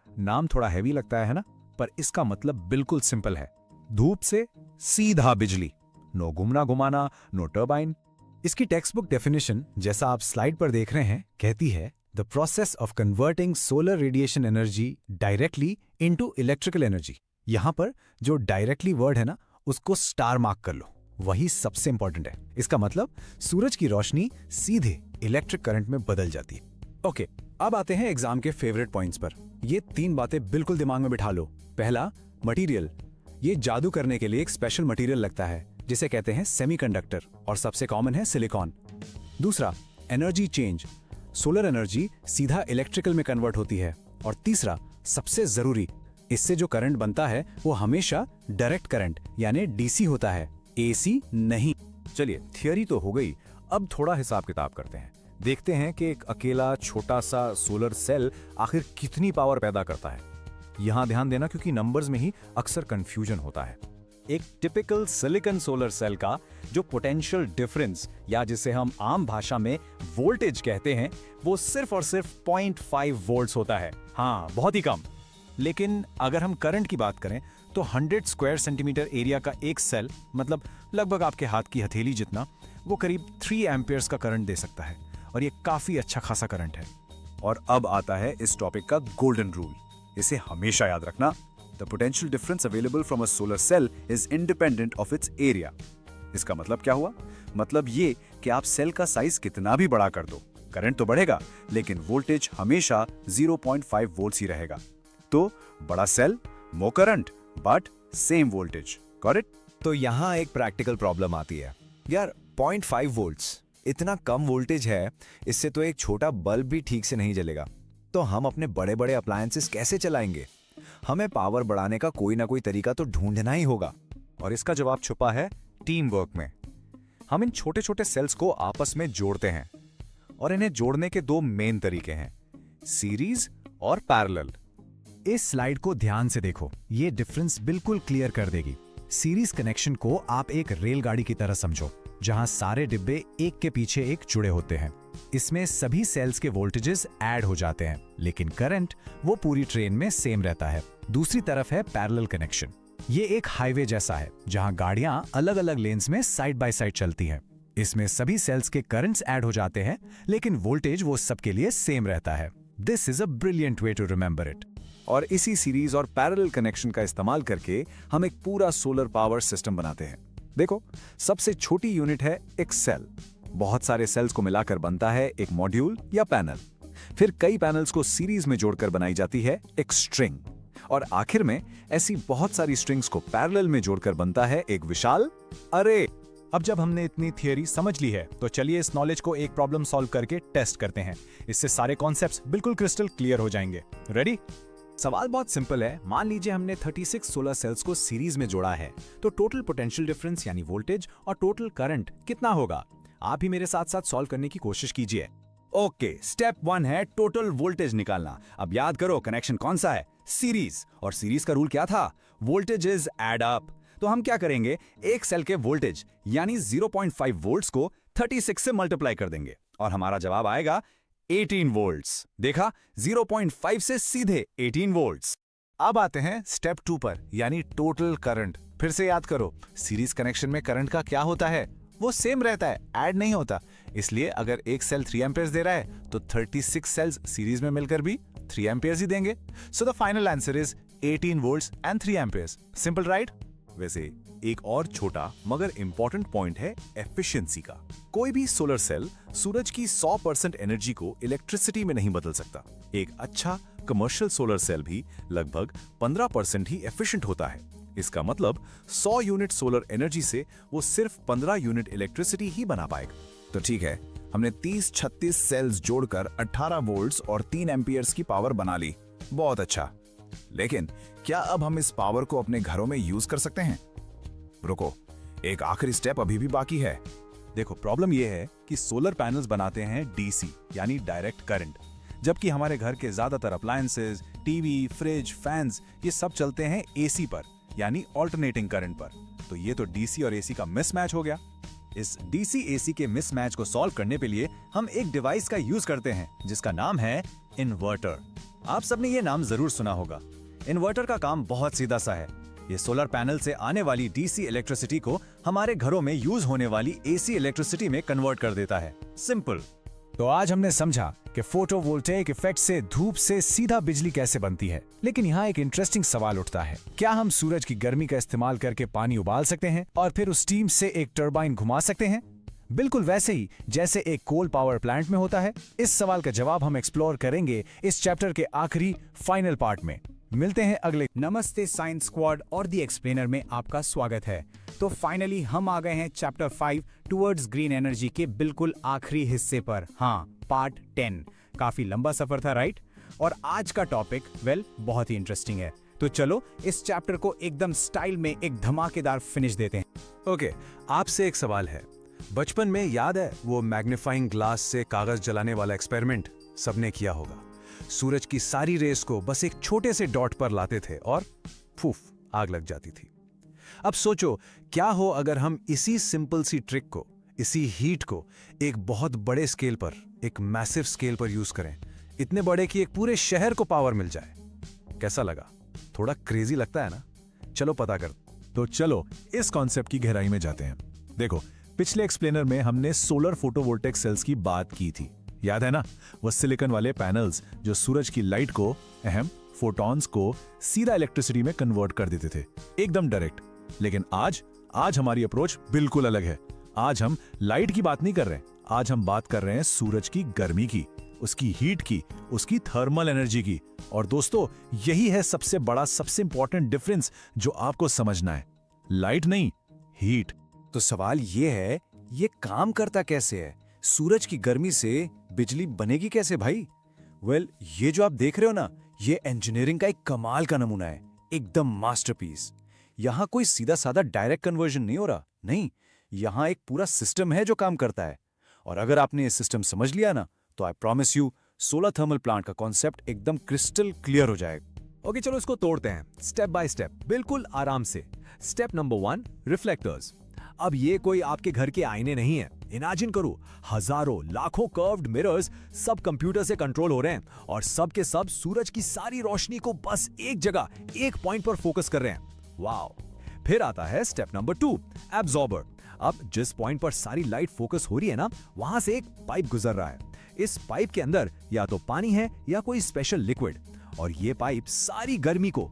नाम थोड़ा हैवी लगता है ना, पर इसका मतलब बिल्कुल सिंपल है। धूप से सीधा बिजली, नो घुमना घुमाना, नो टर्बाइन। इसकी टेक्स्ट बुक डेफिनेशन, जैसा आप स्लाइड पर देख रहे हैं, कहती है the process of converting solar radiation energy directly into electrical energy. यहां पर जो डायरेक्टली वर्ड है ना, उसको स्टार मार्क कर लो, वही सबसे इंपॉर्टेंट है। इसका मतलब सूरज की रोशनी सीधे इलेक्ट्रिक करंट में बदल जाती है। ओके, अब आते हैं एग्जाम के फेवरेट पॉइंट्स पर। ये 3 बातें बिल्कुल दिमाग में बिठा लो। पहला, मटेरियल। ये जादू करने के लिए एक स्पेशल मटेरियल लगता है जिसे कहते हैं सेमीकंडक्टर, और सबसे कॉमन है सिलिकॉन। दूसरा, एनर्जी चेंज। सोलर एनर्जी सीधा इलेक्ट्रिकल में कन्वर्ट होती है। और तीसरा, सबसे जरूरी, इससे जो करंट बनता है वो हमेशा डायरेक्ट करंट यानी डीसी होता है, एसी नहीं। चलिए, थियरी तो हो गई, अब थोड़ा हिसाब किताब करते हैं। देखते हैं कि एक अकेला छोटा सा सोलर सेल आखिर कितनी पावर पैदा करता है। यहां ध्यान देना क्योंकि नंबर्स में ही अक्सर कंफ्यूजन होता है। एक टिपिकल सिलिकॉन सोलर सेल का जो पोटेंशियल डिफरेंस या जिसे हम आम भाषा में वोल्टेज कहते हैं, वो सिर्फ और सिर्फ 0.5 वोल्ट्स होता है। हाँ, बहुत ही कम। लेकिन अगर हम करंट की बात करें तो 100 स्क्वायर सेंटीमीटर एरिया का एक सेल, मतलब लगभग आपके हाथ की हथेली जितना, वो करीब 3 एम्पियर्स का करंट दे सकता है, और ये काफी अच्छा खासा करंट है। और अब आता है इस टॉपिक का गोल्डन रूल। इसे हमेशा याद रखना। The potential difference available from a solar cell is independent of its area. इसका मतलब क्या हुआ? मतलब ये कि आप सेल का साइज कितना भी बड़ा कर दो, करंट तो बढ़ेगा, लेकिन वोल्टेज हमेशा 0.5 वोल्ट्स ही रहेगा। तो बड़ा cell, more current, but same voltage. Got it? तो यहां एक प्रैक्टिकल प्रॉब्लम आती है। यार, 0.5 वोल्ट्स इतना कम वोल्टेज है, इससे तो एक छोटा बल्ब भी ठीक से नहीं जलेगा। तो हम अपने बड़े बड़े अप्लायंसेस कैसे चलाएंगे? हमें पावर बढ़ाने का कोई ना कोई तरीका तो ढूंढना ही होगा। और इसका जवाब छुपा है टीम वर्क में। हम इन छोटे छोटे सेल्स को आपस में जोड़ते हैं, और इन्हें जोड़ने के 2 मेन तरीके हैं, सीरीज और पैरेलल। इस स्लाइड को ध्यान से देखो, ये डिफरेंस बिल्कुल क्लियर कर देगी। सीरीज कनेक्शन को आप एक रेलगाड़ी की तरह समझो, जहां सारे डिब्बे एक के पीछे एक जुड़े होते हैं। इसमें सभी सेल्स के वोल्टेजेस ऐड हो जाते हैं, लेकिन करंट वो पूरी ट्रेन में सेम रहता है। दूसरी तरफ है पैरेलल कनेक्शन। ये एक हाईवे जैसा है, जहां गाड़ियां अलग अलग लेन्स में साइड बाय साइड चलती हैं। इसमें सभी सेल्स के करंट्स ऐड हो जाते हैं, लेकिन वोल्टेज वो सबके लिए सेम रहता है। This is a brilliant way to remember it. और इसी सीरीज और पैरेलल कनेक्शन का इस्तेमाल करके हम एक पूरा सोलर पावर सिस्टम बनाते हैं। देखो, सबसे छोटी यूनिट है एक सेल। बहुत सारे सेल्स को मिलाकर बनता है एक मॉड्यूल या पैनल। फिर कई पैनल्स को सीरीज में जोड़कर बनाई जाती है एक स्ट्रिंग। और आखिर में ऐसी बहुत सारी स्ट्रिंग्स को पैरेलल में जोड़कर बनता है एक विशाल अरे। अब जब हमने इतनी थियरी समझ ली है, तो चलिए इस नॉलेज को एक प्रॉब्लम सॉल्व करके टेस्ट करते हैं। इससे सारे कॉन्सेप्ट्स बिल्कुल क्रिस्टल क्लियर हो जाएंगे। रेडी? सवाल बहुत सिंपल है। मान लीजिए हमने 36 सोलर सेल्स को सीरीज में जोड़ा है, तो टोटल पोटेंशियल डिफरेंस यानी वोल्टेज और टोटल करंट कितना होगा? आप ही मेरे साथ साथ सॉल्व करने की कोशिश कीजिए। ओके, स्टेप 1 है टोटल वोल्टेज निकालना। अब याद करो, कनेक्शन कौन सा है? सीरीज। और सीरीज का रूल क्या था? Voltage is add up. तो हम क्या करेंगे, एक सेल के वोल्टेज यानी 0.5 वोल्ट्स को 36 से मल्टीप्लाई कर देंगे, और हमारा जवाब आएगा 18 वोल्ट्स। देखा, 0.5 से सीधे 18 वोल्ट्स। अब आते हैं स्टेप 2 पर, यानी टोटल करंट। फिर से याद करो, सीरीज कनेक्शन में करंट का क्या होता है? वो सेम रहता है, ऐड नहीं होता। इसलिए अगर एक सेल 3 एम्पियर्स दे रहा है, तो 36 सेल्स सीरीज में मिलकर भी 3 एम्पियर्स ही देंगे। So the final answer is 18 volts and 3 amperes. Simple, right? वैसे एक और छोटा मगर इंपॉर्टेंट पॉइंट है एफिशिएंसी का। कोई भी सोलर सेल सूरज की 100% एनर्जी को इलेक्ट्रिसिटी में नहीं बदल सकता। एक अच्छा कमर्शियल सोलर सेल भी लगभग 15% ही एफिशिएंट होता है। इसका मतलब 100 यूनिट सोलर एनर्जी से वो सिर्फ 15 यूनिट इलेक्ट्रिसिटी ही बना पाएगा। तो ठीक है, हमने 30-36 सेल्स जोड़कर 18 वोल्ट्स और 3 एम्पियर्स की पावर बना ली। बहुत अच्छा। लेकिन क्या अब हम इस पावर को अपने घरों में यूज कर सकते हैं? रुको, एक आखिरी स्टेप अभी भी बाकी है। देखो, प्रॉब्लम यह है कि सोलर पैनल्स बनाते हैं डीसी यानी डायरेक्ट करंट, जबकि हमारे घर के ज्यादातर अप्लायंसेस, टीवी, फ्रिज, फैंस ये सब चलते हैं एसी पर यानी ऑल्टरनेटिंग करंट पर। तो ये तो डीसी और एसी का मिसमैच हो गया। इस डीसी एसी के मिसमैच को सॉल्व करने के लिए हम एक डिवाइस का यूज करते हैं जिसका नाम है इन्वर्टर। आप सबने ये नाम जरूर सुना होगा। इन्वर्टर का काम बहुत सीधा सा है। ये सोलर पैनल से आने वाली डीसी इलेक्ट्रिसिटी को हमारे घरों में यूज होने वाली एसी इलेक्ट्रिसिटी में कन्वर्ट कर देता है। सिंपल। तो आज हमने समझा कि फोटोवोल्टेइक इफेक्ट से धूप से सीधा बिजली कैसे बनती है। लेकिन यहाँ एक इंटरेस्टिंग सवाल उठता है, क्या हम सूरज की गर्मी का इस्तेमाल करके पानी उबाल सकते हैं और फिर उस स्टीम से एक टरबाइन घुमा सकते हैं, बिल्कुल वैसे ही जैसे एक कोल पावर प्लांट में होता है? इस सवाल का जवाब हम एक्सप्लोर करेंगे इस चैप्टर के आखिरी फाइनल पार्ट में। मिलते हैं अगले। नमस्ते साइंस स्क्वाड और द एक्सप्लेनर में आपका स्वागत है। तो फाइनली हम आ गए हैं चैप्टर 5 टुवर्ड्स ग्रीन एनर्जी के बिल्कुल आखिरी हिस्से पर। हाँ, पार्ट 10। काफी लंबा सफर था, राइट? और आज का टॉपिक बहुत ही इंटरेस्टिंग है। तो चलो इस चैप्टर को एकदम स्टाइल में एक धमाकेदार फिनिश देते हैं। ओके, आपसे एक सवाल है। बचपन में याद है वो मैग्नीफाइंग ग्लास से कागज जलाने वाला एक्सपेरिमेंट? सबने किया होगा। सूरज की सारी रेस को बस एक छोटे से डॉट पर लाते थे और फूफ, आग लग जाती थी। अब सोचो क्या हो अगर हम इसी सिंपल सी ट्रिक को, इसी हीट को एक बहुत बड़े स्केल पर, एक मैसिव स्केल पर यूज करें, इतने बड़े कि एक पूरे शहर को पावर मिल जाए। कैसा लगा? थोड़ा क्रेजी लगता है ना? चलो पता कर। तो चलो इस कॉन्सेप्ट की गहराई में जाते हैं। देखो, पिछले एक्सप्लेनर में हमने सोलर फोटोवोल्टेइक सेल्स की बात की थी, याद है ना? वो सिलिकॉन वाले पैनल्स जो सूरज की लाइट को, फोटॉन्स को सीधा इलेक्ट्रिसिटी में कन्वर्ट कर देते थे, एकदम डायरेक्ट। लेकिन आज हमारी अप्रोच बिल्कुल अलग है। आज हम लाइट की बात नहीं कर रहे, आज हम बात कर रहे हैं सूरज की गर्मी की, उसकी हीट की, उसकी थर्मल एनर्जी की। और दोस्तों, यही है सबसे बड़ा, सबसे इंपॉर्टेंट डिफरेंस जो आपको समझना है। लाइट नहीं, हीट। तो सवाल ये है, ये काम करता कैसे है? सूरज की गर्मी से बिजली बनेगी कैसे भाई? ये जो आप देख रहे हो ना, ये इंजीनियरिंग का एक कमाल का नमूना है, एकदम मास्टरपीस। यहां कोई सीधा साधा डायरेक्ट कन्वर्जन नहीं हो रहा, नहीं, यहां एक पूरा सिस्टम है जो काम करता है। और अगर आपने ये सिस्टम समझ लिया ना, तो I promise you, solar thermal plant का कॉन्सेप्ट एकदम क्रिस्टल क्लियर हो जाएगा। ओके, चलो इसको तोड़ते हैं स्टेप बाय स्टेप, बिल्कुल आराम से। Step number 1, reflectors. अब ये कोई आपके घर के आईने नहीं है। इमेजिन करो, हजारों लाखों कर्व्ड मिरर्स सब कंप्यूटर से कंट्रोल हो रहे हैं और सब के सब सूरज की सारी रोशनी को बस एक जगह, एक पॉइंट पर फोकस कर रहे हैं। वाओ। फिर आता है स्टेप नंबर 2, एब्जॉर्बर। अब जिस पॉइंट पर सारी लाइट फोकस हो रही है ना, वहां से एक पाइप गुजर रहा है। इस पाइप के अंदर या तो पानी है या कोई स्पेशल लिक्विड, और ये पाइप सारी गर्मी को,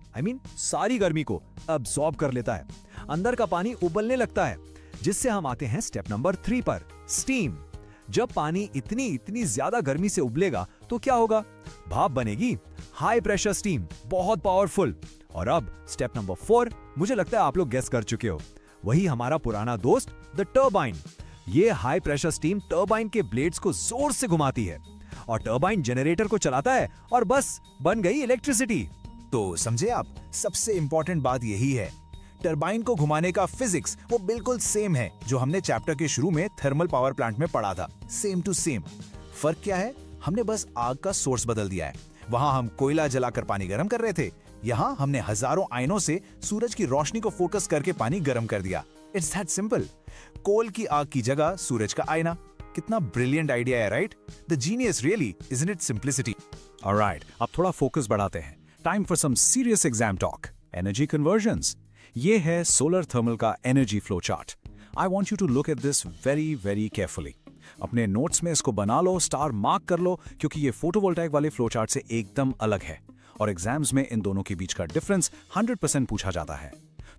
सारी गर्मी को अब्सॉर्ब कर लेता है। अंदर का पानी उबलने लगता है, जिससे हम आते हैं स्टेप नंबर 3 पर, स्टीम। जब पानी इतनी ज्यादा गर्मी से उबलेगा तो क्या होगा? भाप बनेगी, हाई प्रेशर स्टीम, बहुत पावरफुल। और अब स्टेप नंबर 4, मुझे लगता है आप लोग गेस कर चुके हो, वही हमारा पुराना दोस्त द टर्बाइन। ये हाई प्रेशर स्टीम टर्बाइन के ब्लेड्स को जोर से घुमाती है और टर्बाइन जनरेटर को चलाता है और बस बन गई इलेक्ट्रिसिटी। तो समझे आप, सबसे इंपॉर्टेंट बात यही है, टरबाइन को घुमाने का फिजिक्स वो बिल्कुल सेम है जो हमने चैप्टर के शुरू में थर्मल पावर प्लांट में पढ़ा था, सेम टू सेम। फर्क क्या है? हमने बस आग का सोर्स बदल दिया है। वहां हम कोयला जलाकर पानी गर्म कर रहे थे, यहाँ हमने हजारों आयनों से सूरज की रोशनी को फोकस करके पानी गर्म कर दिया। It's that simple. कोल की आग की जगह सूरज का आईना। कितना ब्रिलियंट आइडिया है, right? The genius really, isn't it simplicity? Alright, अब थोड़ा फोकस बढ़ाते हैं। Time for some serious exam talk. Energy conversions. ये है सोलर थर्मल का energy flow chart. I want you to look at this very very carefully. अपने notes में इसको बना लो, स्टार मार्क कर लो, क्योंकि ये फोटोवोल्टाइक वाले फ्लो चार्ट से एकदम अलग है और एग्जाम्स में इन दोनों के बीच का डिफरेंस 100% पूछा जाता है।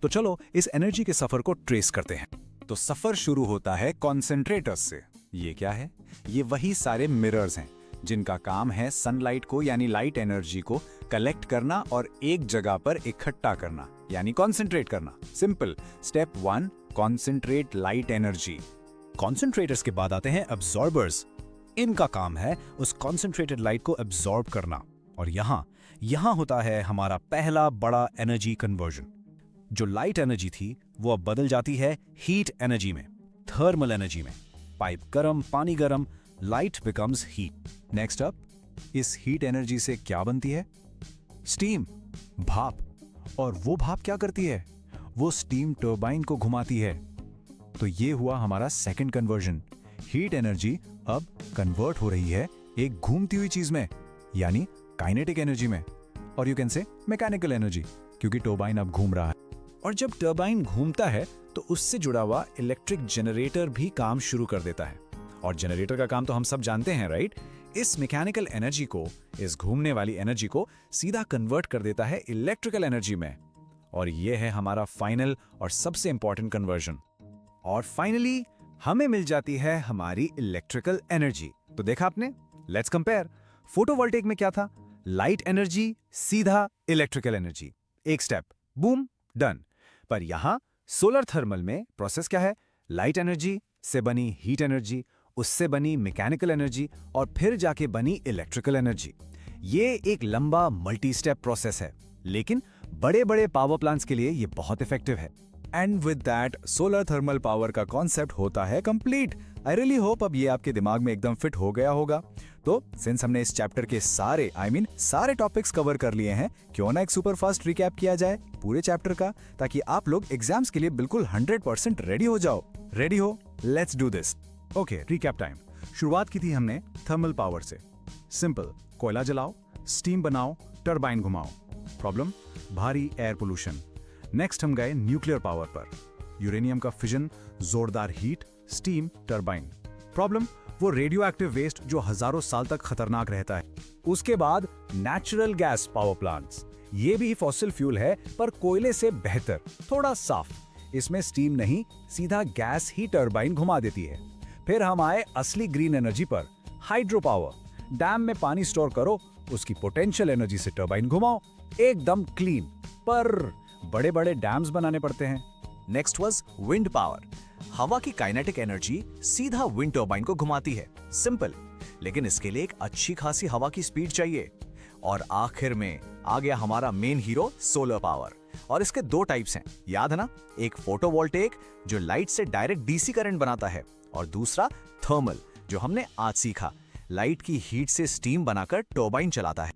तो चलो इस एनर्जी के सफर को ट्रेस करते हैं। तो सफर शुरू होता है कॉन्सेंट्रेटर्स से। ये क्या है? ये वही सारे मिरर्स हैं जिनका काम है सनलाइट को, यानी लाइट एनर्जी को कलेक्ट करना और एक जगह पर इकट्ठा करना, यानी कॉन्सेंट्रेट करना। Simple. Step 1, concentrate light energy. Concentrators के बाद आते हैं अब्सॉर्बर्स। इनका काम है उस कॉन्सेंट्रेटेड लाइट को अब्सॉर्ब करना। और यहां होता है हमारा पहला बड़ा एनर्जी कन्वर्जन। जो लाइट एनर्जी थी वो अब बदल जाती है हीट एनर्जी में, थर्मल एनर्जी में। पाइप गरम, पानी गरम, light becomes heat. Next up, इस हीट एनर्जी से क्या बनती है? स्टीम, भाप। और वो भाप क्या करती है? वो स्टीम टर्बाइन को घुमाती है। तो ये हुआ हमारा सेकंड कन्वर्जन। हीट एनर्जी अब कन्वर्ट हो रही है एक घूमती हुई चीज में, यानी काइनेटिक एनर्जी में, और you can say mechanical energy, क्योंकि टर्बाइन अब घूम रहा है। और जब टर्बाइन घूमता है तो उससे जुड़ा हुआ इलेक्ट्रिक जनरेटर भी काम शुरू कर देता है। और जनरेटर का काम तो हम सब जानते हैं, राइट? इस मैकेनिकल एनर्जी को, इस घूमने वाली एनर्जी को सीधा कन्वर्ट कर देता है इलेक्ट्रिकल एनर्जी में। और ये है हमारा फाइनल और सबसे इंपॉर्टेंट कन्वर्जन। और फाइनली हमें मिल जाती है हमारी इलेक्ट्रिकल एनर्जी। तो देखा आपने? Let's compare. फोटोवोल्टेइक में क्या था? लाइट एनर्जी सीधा इलेक्ट्रिकल एनर्जी, एक स्टेप, बूम, डन। पर यहां सोलर थर्मल में प्रोसेस क्या है? लाइट एनर्जी से बनी हीट एनर्जी, उससे बनी मैकेनिकल एनर्जी और फिर जाके बनी इलेक्ट्रिकल एनर्जी। ये एक लंबा मल्टी स्टेप प्रोसेस है, लेकिन बड़े बड़े पावर प्लांट्स के लिए ये बहुत इफेक्टिव है। And with that solar thermal power का कॉन्सेप्ट होता है कंप्लीट। आई रियली होप अब ये आपके दिमाग में एकदम फिट हो गया होगा। तो सिंस हमने इस चैप्टर के सारे टॉपिक्स कवर कर लिए हैं, क्यों ना एक सुपर फास्ट रिकैप किया जाए पूरे चैप्टर का, ताकि आप लोग एग्जाम्स के लिए बिल्कुल 100% रेडी हो जाओ। रेडी हो? Let's do this. Okay, recap time. शुरुआत की थी हमने थर्मल पावर से। सिंपल, कोयला जलाओ, स्टीम बनाओ, टरबाइन घुमाओ। प्रॉब्लम? भारी एयर पोल्यूशन। नेक्स्ट हम गए न्यूक्लियर पावर पर। यूरेनियम का फिजन, जोरदार हीट, स्टीम, टरबाइन। प्रॉब्लम? वो रेडियो एक्टिव वेस्ट जो हजारों साल तक खतरनाक रहता है। उसके बाद नेचुरल गैस पावर प्लांट्स। ये भी फॉसिल फ्यूल है, पर कोयले से बेहतर, थोड़ा साफ। इसमें स्टीम नहीं, सीधा गैस ही टरबाइन घुमा देती है। फिर हम आए असली ग्रीन एनर्जी पर, हाइड्रो पावर। डैम में पानी स्टोर करो, उसकी पोटेंशियल एनर्जी से टरबाइन घुमाओ, एकदम क्लीन। पर बड़े बड़े डैम्स बनाने पड़ते हैं। Next was wind power. हवा की काइनेटिक एनर्जी सीधा विंड टर्बाइन को घुमाती है। सिंपल, लेकिन इसके लिए एक अच्छी खासी हवा की स्पीड चाहिए। और आखिर में आ गया हमारा मेन हीरो, सोलर पावर। और इसके दो टाइप्स हैं, याद है ना? एक फोटोवोल्टेइक जो लाइट से डायरेक्ट डीसी करंट बनाता है, और दूसरा थर्मल जो हमने आज सीखा, लाइट की हीट से स्टीम बनाकर टर्बाइन चलाता है।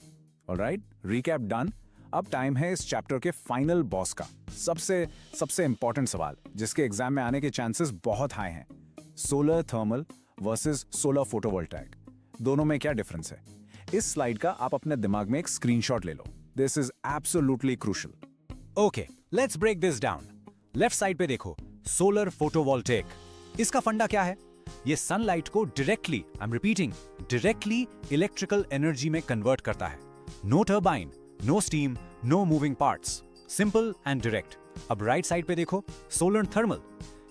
Alright, recap done. अब टाइम है इस चैप्टर के फाइनल बॉस का, सबसे इंपॉर्टेंट सवाल, जिसके एग्जाम में आने के चांसेस बहुत हाई हैं। Solar thermal versus solar photovoltaic, दोनों में क्या डिफरेंस है? इस स्लाइड का आप अपने दिमाग में एक स्क्रीनशॉट ले लो। This is absolutely crucial. Okay, let's break this down. Left side पे देखो, सोलर फोटोवोल्टेइक। इसका फंडा क्या है? ये सनलाइट को directly, I am repeating, directly electrical energy में कन्वर्ट करता है। No turbine, no steam, no moving parts, simple and direct. अब राइट साइड पे देखो, सोलर थर्मल।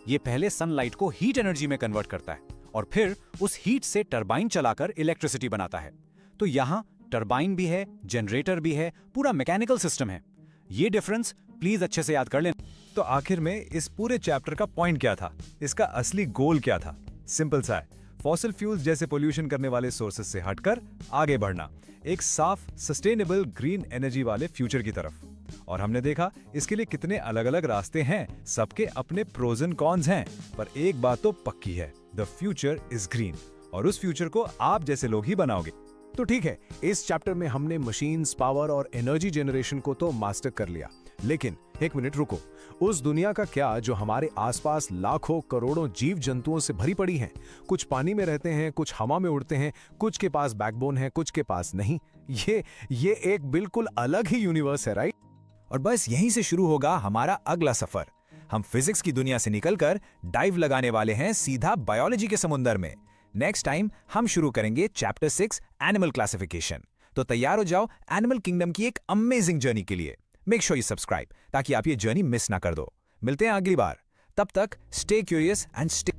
ये पहले सनलाइट को हीट एनर्जी में कन्वर्ट करता है और फिर उस हीट से टरबाइन चलाकर इलेक्ट्रिसिटी बनाता है। तो यहां टरबाइन भी है, जनरेटर भी है, पूरा मैकेनिकल सिस्टम है। ये डिफरेंस प्लीज अच्छे से याद कर लें। तो आखिर में इस पूरे चैप्टर का पॉइंट क्या था? इसका असली गोल क्या था? सिंपल सा है, फॉसिल फ्यूल्स जैसे पोल्यूशन करने वाले सोर्सेस से हटकर आगे बढ़ना, एक साफ, सस्टेनेबल ग्रीन एनर्जी वाले फ्यूचर की तरफ। और हमने देखा इसके लिए कितने अलग अलग रास्ते हैं, सबके अपने प्रोज एंड कॉन्स हैं, पर एक बात तो पक्की है, द फ्यूचर इज ग्रीन, और उस फ्यूचर को आप जैसे लोग ही बनाओगे। तो ठीक है, इस चैप्टर में हमने मशीन्स, पावर और एनर्जी जनरेशन को तो मास्टर कर लिया, लेकिन एक मिनट रुको। उस दुनिया का क्या जो हमारे आसपास लाखों करोड़ों जीव जंतुओं से भरी पड़ी है? कुछ पानी में रहते हैं, कुछ हवा में उड़ते हैं, कुछ के पास बैकबोन है, कुछ के पास नहीं। ये एक बिल्कुल अलग ही यूनिवर्स है, राइट? और बस यहीं से शुरू होगा हमारा अगला सफर। हम फिजिक्स की दुनिया से निकलकर डाइव लगाने वाले हैं सीधा बायोलॉजी के समुंदर में। नेक्स्ट टाइम हम शुरू करेंगे चैप्टर 6 एनिमल क्लासिफिकेशन। तो तैयार हो जाओ एनिमल किंगडम की एक अमेजिंग जर्नी के लिए। मेक श्योर यू सब्सक्राइब ताकि आप ये जर्नी मिस ना कर दो। मिलते हैं अगली बार, तब तक स्टे क्यूरियस एंड स्टे